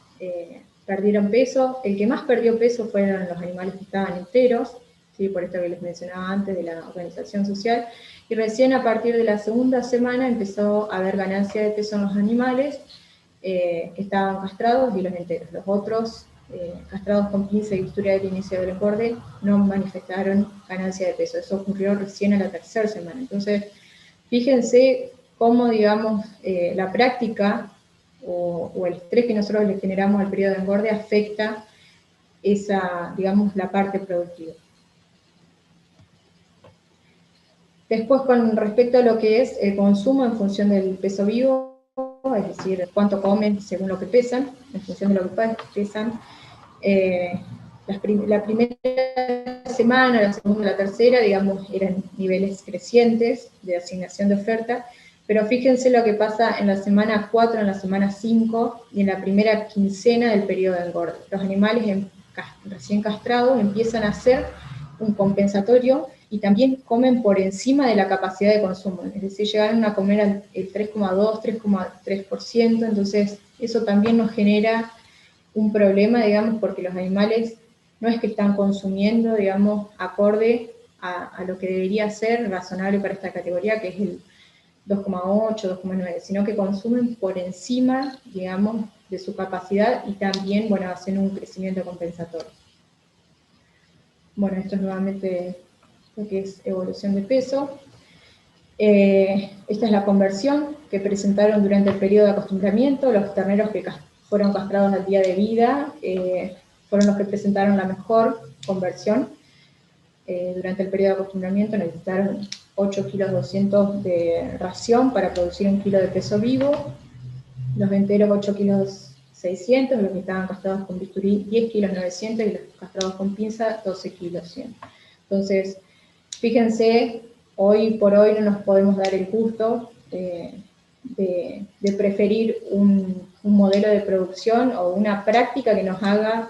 perdieron peso. El que más perdió peso fueron los animales que estaban enteros, ¿sí? Por esto que les mencionaba antes de la organización social, y recién a partir de la segunda semana empezó a haber ganancia de peso en los animales que estaban castrados y los enteros. Los otros, castrados con pinza y bisturí del inicio del engorde, no manifestaron ganancia de peso. Eso ocurrió recién a la tercera semana. Entonces, fíjense cómo, digamos, la práctica o el estrés que nosotros le generamos al periodo de engorde afecta esa, digamos, la parte productiva. Después, con respecto a lo que es el consumo en función del peso vivo, es decir, cuánto comen según lo que pesan, en función de lo que pesan, la primera semana, la segunda y la tercera, digamos, eran niveles crecientes de asignación de oferta, pero fíjense lo que pasa en la semana 4, en la semana 5 y en la primera quincena del periodo de engorde. Los animales recién castrados empiezan a hacer un compensatorio y también comen por encima de la capacidad de consumo, es decir, llegaron a comer el 3,2, 3,3%, entonces eso también nos genera un problema, digamos, porque los animales no es que están consumiendo, digamos, acorde a lo que debería ser razonable para esta categoría, que es el 2,8, 2,9, sino que consumen por encima, digamos, de su capacidad y también, bueno, hacen un crecimiento compensatorio. Bueno, esto es nuevamente lo que es evolución de peso. Esta es la conversión que presentaron durante el periodo de acostumbramiento. Los terneros que fueron castrados al día de vida fueron los que presentaron la mejor conversión. Durante el periodo de acostumbramiento necesitaron 8 kilos 200 de ración para producir 1 kilo de peso vivo, los enteros 8 kilos 600, los que estaban castrados con bisturí 10 kilos 900 y los castrados con pinza 12 kilos 100. Entonces, fíjense, hoy por hoy no nos podemos dar el gusto de preferir un modelo de producción o una práctica que nos haga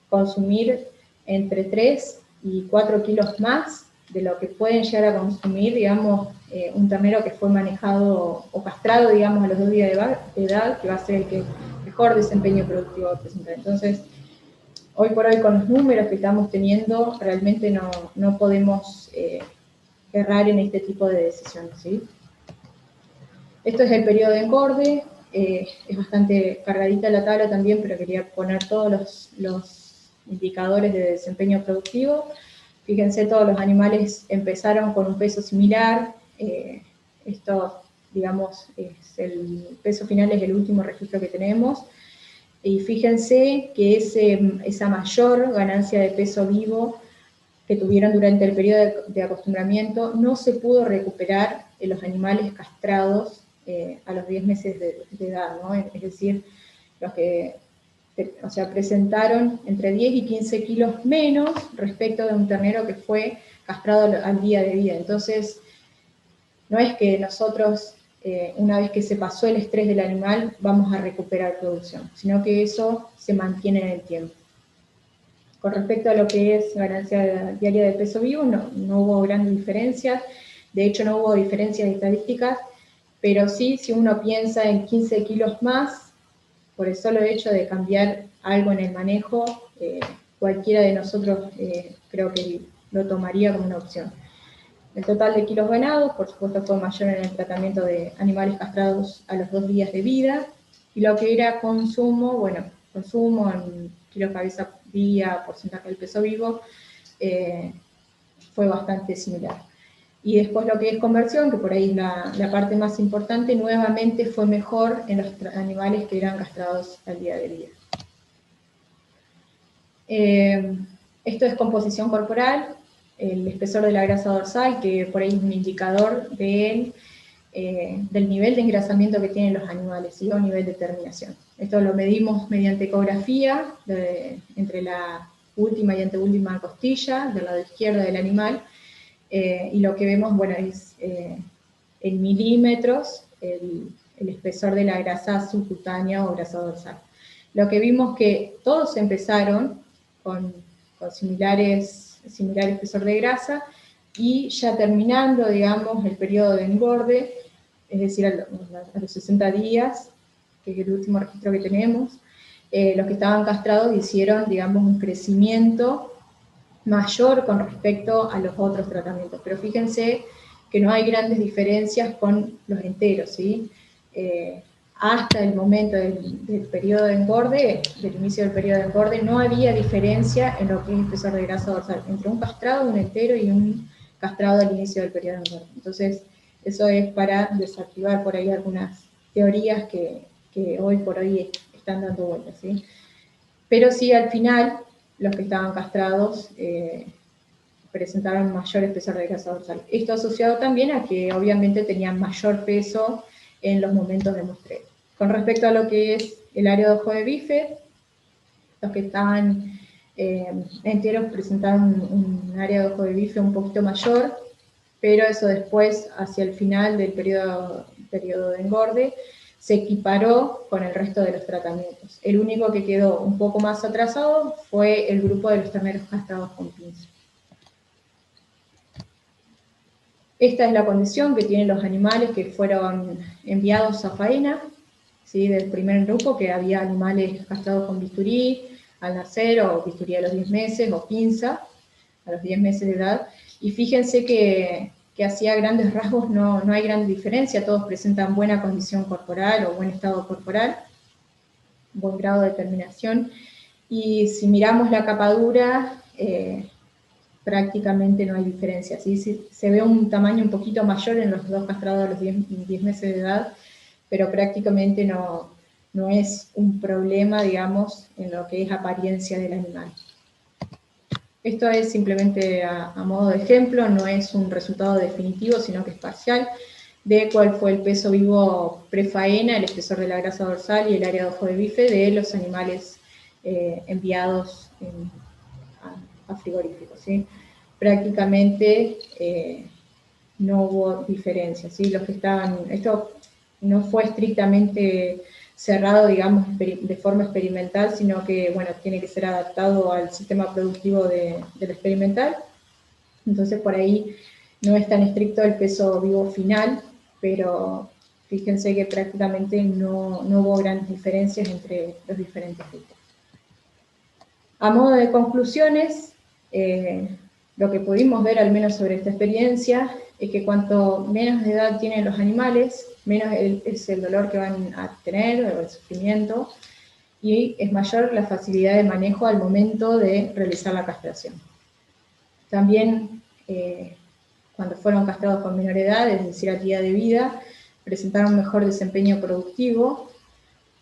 consumir entre 3 y 4 kilos más de lo que pueden llegar a consumir, digamos, un ternero que fue manejado o castrado, digamos, a los 2 días de edad, que va a ser el que mejor desempeño productivo va a presentar. Entonces, hoy por hoy con los números que estamos teniendo, realmente no podemos errar en este tipo de decisiones, ¿sí? Esto es el periodo de engorde, es bastante cargadita la tabla también, pero quería poner todos los indicadores de desempeño productivo. Fíjense, todos los animales empezaron con un peso similar, esto, digamos, es el peso final es el último registro que tenemos, y fíjense que esa mayor ganancia de peso vivo que tuvieron durante el periodo de acostumbramiento no se pudo recuperar en los animales castrados a los 10 meses de edad, ¿no? Es decir, los que presentaron entre 10 y 15 kilos menos respecto de un ternero que fue castrado al día de vida. Entonces, no es que nosotros, una vez que se pasó el estrés del animal, vamos a recuperar producción, sino que eso se mantiene en el tiempo. Con respecto a lo que es ganancia diaria de peso vivo, no hubo grandes diferencias, de hecho no hubo diferencias estadísticas, pero sí, si uno piensa en 15 kilos más, por el solo hecho de cambiar algo en el manejo, cualquiera de nosotros creo que lo tomaría como una opción. El total de kilos ganados, por supuesto, fue mayor en el tratamiento de animales castrados a los 2 días de vida, y lo que era consumo, bueno, consumo en kilos cabeza día, porcentaje del peso vivo, fue bastante similar. Y después lo que es conversión, que por ahí es la parte más importante, nuevamente fue mejor en los animales que eran castrados al día de vida. Esto es composición corporal, el espesor de la grasa dorsal, que por ahí es un indicador del nivel de engrasamiento que tienen los animales, ¿sí? O nivel de terminación. Esto lo medimos mediante ecografía entre la última y anteúltima costilla, del lado izquierdo del animal, y lo que vemos, bueno, es en milímetros el espesor de la grasa subcutánea o grasa dorsal. Lo que vimos que todos empezaron con similares espesor de grasa, y ya terminando, digamos, el periodo de engorde, es decir, a los 60 días, que es el último registro que tenemos, los que estaban castrados hicieron, digamos, un crecimiento mayor con respecto a los otros tratamientos. Pero fíjense que no hay grandes diferencias con los enteros, ¿sí? Hasta el momento del periodo de engorde, del inicio del periodo de engorde, no había diferencia en lo que es espesor de grasa dorsal, entre un castrado, un entero y un castrado al inicio del periodo de engorde. Entonces, eso es para desactivar por ahí algunas teorías que hoy por hoy están dando vueltas, ¿sí? Pero sí, al final, los que estaban castrados presentaron mayor espesor de grasa dorsal. Esto asociado también a que obviamente tenían mayor peso en los momentos de muestreo. Con respecto a lo que es el área de ojo de bife, los que estaban enteros presentaron un área de ojo de bife un poquito mayor, pero eso después, hacia el final del periodo de engorde, se equiparó con el resto de los tratamientos. El único que quedó un poco más atrasado fue el grupo de los terneros castrados con pinza. Esta es la condición que tienen los animales que fueron enviados a faena, ¿sí? Del primer grupo, que había animales castrados con bisturí al nacer, o bisturí a los 10 meses, o pinza a los 10 meses de edad. Y fíjense que hacía grandes rasgos no hay gran diferencia, todos presentan buena condición corporal o buen estado corporal, buen grado de terminación. Y si miramos la capadura, prácticamente no hay diferencia. ¿Sí? Se ve un tamaño un poquito mayor en los dos castrados a los 10 meses de edad, pero prácticamente no es un problema, digamos, en lo que es apariencia del animal. Esto es simplemente a modo de ejemplo, no es un resultado definitivo, sino que es parcial, de cuál fue el peso vivo prefaena, el espesor de la grasa dorsal y el área de ojo de bife de los animales enviados a frigoríficos, ¿sí? Prácticamente no hubo diferencia, ¿sí? Los que estaban, esto no fue estrictamente cerrado, digamos, de forma experimental, sino que, bueno, tiene que ser adaptado al sistema productivo de lo experimental. Entonces, por ahí no es tan estricto el peso vivo final, pero fíjense que prácticamente no hubo grandes diferencias entre los diferentes grupos. A modo de conclusiones, lo que pudimos ver al menos sobre esta experiencia es que cuanto menos de edad tienen los animales, menos es el dolor que van a tener o el sufrimiento, y es mayor la facilidad de manejo al momento de realizar la castración. También, cuando fueron castrados con menor edad, es decir, a día de vida, presentaron mejor desempeño productivo.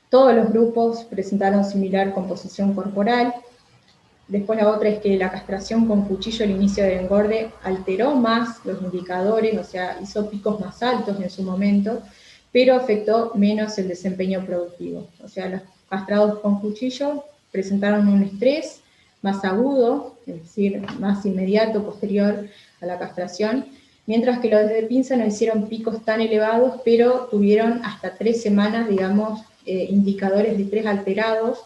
Todos los grupos presentaron similar composición corporal. Después la otra es que la castración con cuchillo al inicio del engorde alteró más los indicadores, o sea, hizo picos más altos en su momento, pero afectó menos el desempeño productivo. O sea, los castrados con cuchillo presentaron un estrés más agudo, es decir, más inmediato, posterior a la castración, mientras que los de pinza no hicieron picos tan elevados, pero tuvieron hasta 3 semanas, digamos, indicadores de estrés alterados,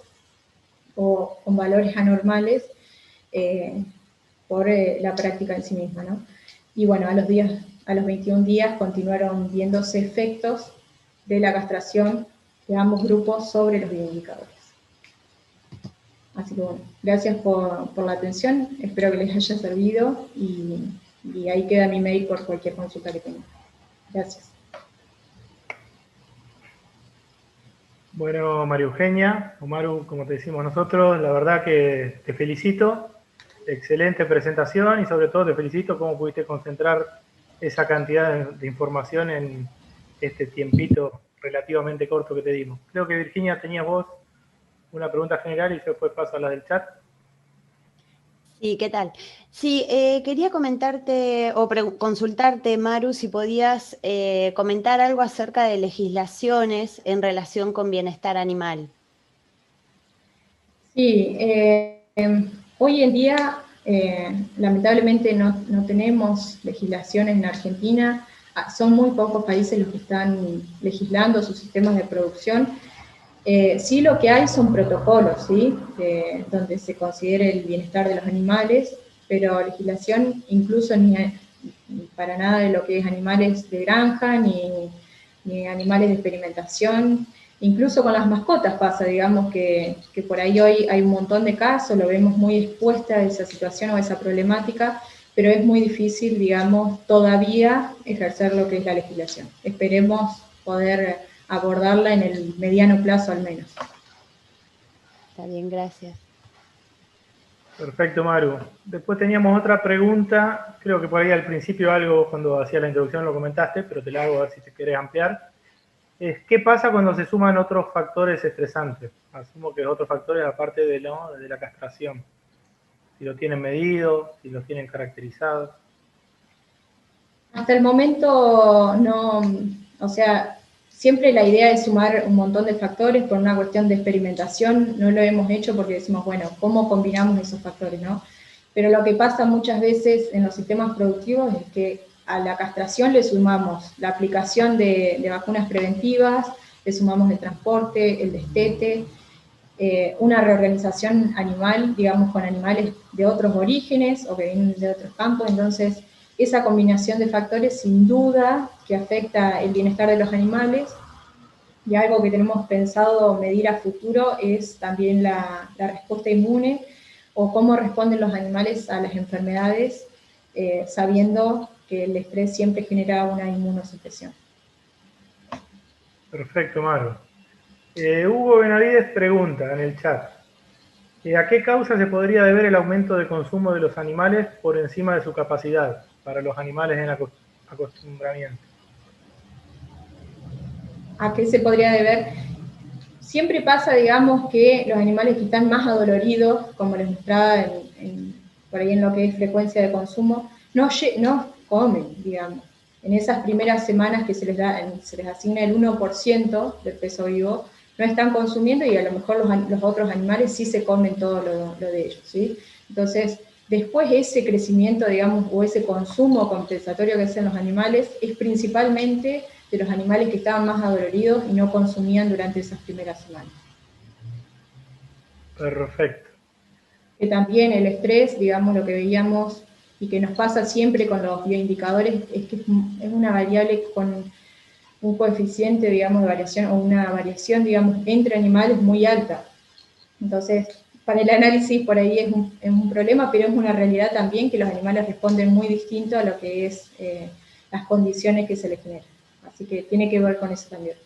o con valores anormales por la práctica en sí misma, ¿no? Y bueno, a los 21 días continuaron viéndose efectos de la castración de ambos grupos sobre los bioindicadores. Así que bueno, gracias por la atención, espero que les haya servido y ahí queda mi mail por cualquier consulta que tengan. Gracias. Bueno, María Eugenia, o Maru, como te decimos nosotros, la verdad que te felicito, excelente presentación y sobre todo te felicito cómo pudiste concentrar esa cantidad de información en este tiempito relativamente corto que te dimos. Creo que Virginia tenías vos una pregunta general y después paso a la del chat. Sí, ¿qué tal? Sí, quería comentarte o consultarte, Maru, si podías comentar algo acerca de legislaciones en relación con bienestar animal. Sí, hoy en día lamentablemente no tenemos legislaciones en Argentina, son muy pocos países los que están legislando sus sistemas de producción. Sí, lo que hay son protocolos, ¿sí? Donde se considere el bienestar de los animales, pero legislación incluso ni para nada de lo que es animales de granja, ni animales de experimentación. Incluso con las mascotas pasa, digamos, que por ahí hoy hay un montón de casos, lo vemos muy expuesta a esa situación o a esa problemática, pero es muy difícil, digamos, todavía ejercer lo que es la legislación. Esperemos poder abordarla en el mediano plazo al menos. Está bien, gracias. Perfecto, Maru. Después teníamos otra pregunta, creo que por ahí al principio algo, cuando hacía la introducción lo comentaste, pero te la hago a ver si te querés ampliar. ¿Qué pasa cuando se suman otros factores estresantes? Asumo que otros factores aparte de la castración. Si lo tienen medido, si lo tienen caracterizado. Hasta el momento no, o sea, siempre la idea es sumar un montón de factores por una cuestión de experimentación, no lo hemos hecho porque decimos, bueno, ¿cómo combinamos esos factores, no? Pero lo que pasa muchas veces en los sistemas productivos es que a la castración le sumamos la aplicación de vacunas preventivas, le sumamos el transporte, el destete, una reorganización animal, digamos, con animales de otros orígenes o que vienen de otros campos, entonces esa combinación de factores sin duda que afecta el bienestar de los animales, y algo que tenemos pensado medir a futuro es también la respuesta inmune o cómo responden los animales a las enfermedades, sabiendo que el estrés siempre genera una inmunosupresión. Perfecto, Maru. Hugo Benavides pregunta en el chat, ¿a qué causa se podría deber el aumento de consumo de los animales por encima de su capacidad para los animales en acostumbramiento? ¿A qué se podría deber? Siempre pasa, digamos, que los animales que están más adoloridos, como les mostraba en por ahí en lo que es frecuencia de consumo, no comen, digamos. En esas primeras semanas que se les asigna el 1% del peso vivo, no están consumiendo y a lo mejor los otros animales sí se comen todo lo de ellos, ¿sí? Entonces, después ese crecimiento, digamos, o ese consumo compensatorio que hacen los animales es principalmente de los animales que estaban más adoloridos y no consumían durante esas primeras semanas. Perfecto. Que también el estrés, digamos, lo que veíamos y que nos pasa siempre con los bioindicadores es que es una variable con un coeficiente, digamos, de variación o una variación, digamos, entre animales muy alta. Entonces, para el análisis por ahí es un problema, pero es una realidad también que los animales responden muy distinto a lo que es las condiciones que se les generan. Así que tiene que ver con eso también.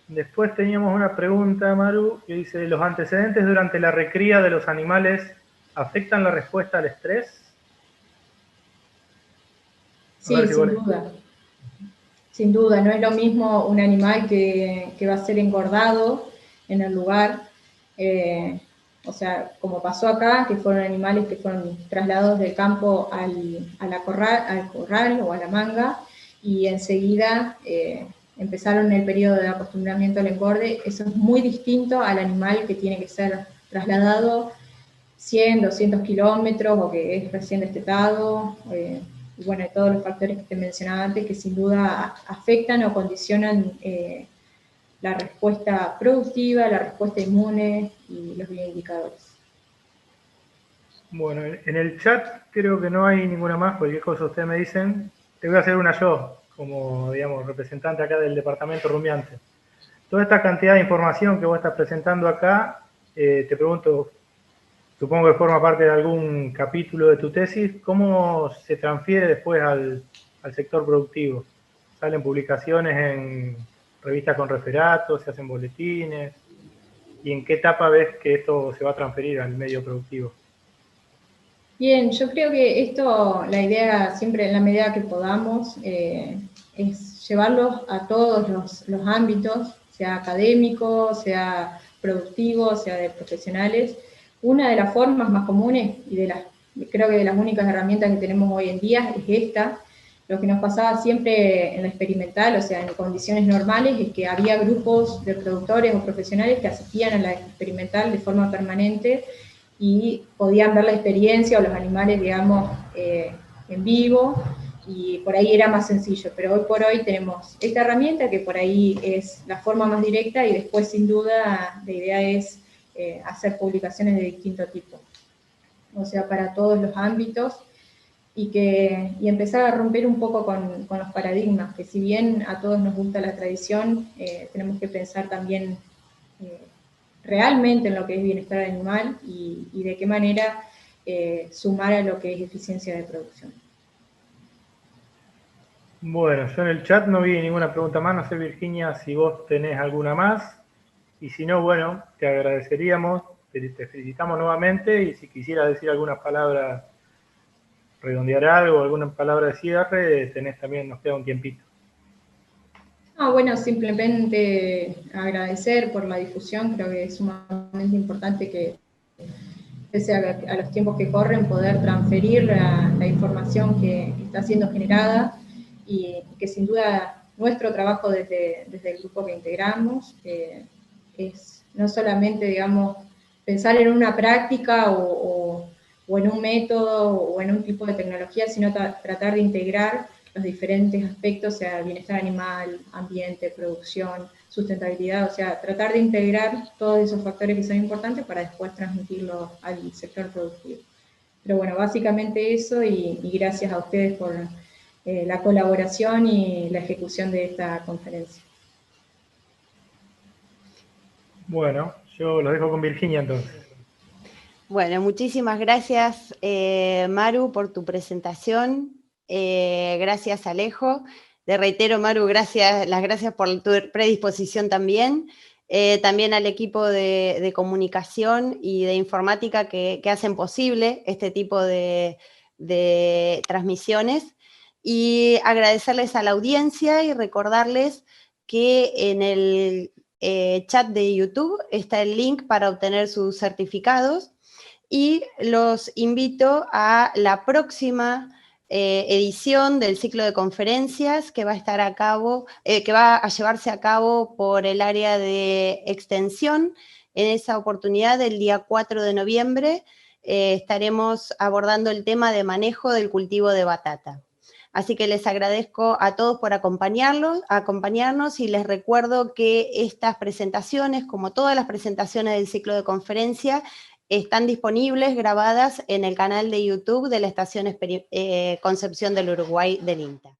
Después teníamos una pregunta, Maru, que dice, ¿los antecedentes durante la recría de los animales afectan la respuesta al estrés? Sí, sin duda. Sin duda, no es lo mismo un animal que va a ser engordado en el lugar, o sea, como pasó acá, que fueron animales que fueron trasladados del campo al corral o a la manga, y enseguida empezaron el periodo de acostumbramiento al engorde. Eso es muy distinto al animal que tiene que ser trasladado 100, 200 kilómetros o que es recién destetado, y bueno, todos los factores que te mencionaba antes que sin duda afectan o condicionan la respuesta productiva, la respuesta inmune y los bioindicadores. Bueno, en el chat creo que no hay ninguna más, cualquier cosa ustedes me dicen. Te voy a hacer una yo, como, digamos, representante acá del departamento rumiante. Toda esta cantidad de información que vos estás presentando acá, te pregunto, supongo que forma parte de algún capítulo de tu tesis, ¿cómo se transfiere después al sector productivo? ¿Salen publicaciones en revistas con referatos, se hacen boletines? ¿Y en qué etapa ves que esto se va a transferir al medio productivo? Bien, yo creo que esto, la idea siempre en la medida que podamos, es llevarlos a todos los ámbitos, sea académico, sea productivo, sea de profesionales. Una de las formas más comunes y creo que de las únicas herramientas que tenemos hoy en día es esta. Lo que nos pasaba siempre en la experimental, o sea, en condiciones normales, es que había grupos de productores o profesionales que asistían a la experimental de forma permanente y podían ver la experiencia o los animales, digamos, en vivo, y por ahí era más sencillo, pero hoy por hoy tenemos esta herramienta que por ahí es la forma más directa y después sin duda la idea es hacer publicaciones de distinto tipo, o sea, para todos los ámbitos, y empezar a romper un poco con los paradigmas, que si bien a todos nos gusta la tradición, tenemos que pensar también realmente en lo que es bienestar animal y de qué manera sumar a lo que es eficiencia de producción. Bueno, yo en el chat no vi ninguna pregunta más, no sé, Virginia, si vos tenés alguna más, y si no, bueno, te agradeceríamos, te felicitamos nuevamente, y si quisieras decir algunas palabras, redondear algo, alguna palabra de cierre, tenés también, nos queda un tiempito. Bueno, simplemente agradecer por la difusión, creo que es sumamente importante que pese a los tiempos que corren, poder transferir la información que está siendo generada y que sin duda nuestro trabajo desde el grupo que integramos es no solamente, digamos, pensar en una práctica o en un método o en un tipo de tecnología, sino tratar de integrar los diferentes aspectos, sea bienestar animal, ambiente, producción, sustentabilidad, o sea, tratar de integrar todos esos factores que son importantes para después transmitirlos al sector productivo. Pero bueno, básicamente eso y gracias a ustedes por la colaboración y la ejecución de esta conferencia. Bueno, yo los dejo con Virginia entonces. Bueno, muchísimas gracias, Maru, por tu presentación. Gracias, Alejo. Te reitero, Maru, las gracias por tu predisposición también. También al equipo de comunicación y de informática que hacen posible este tipo de transmisiones. Y agradecerles a la audiencia y recordarles que en el chat de YouTube está el link para obtener sus certificados. y los invito a la próxima edición del ciclo de conferencias que va a estar a cabo, que va a llevarse a cabo por el área de extensión. En esa oportunidad, el día 4 de noviembre, estaremos abordando el tema de manejo del cultivo de batata. Así que les agradezco a todos por acompañarnos y les recuerdo que estas presentaciones, como todas las presentaciones del ciclo de conferencia, están disponibles, grabadas en el canal de YouTube de la Estación Concepción del Uruguay del INTA.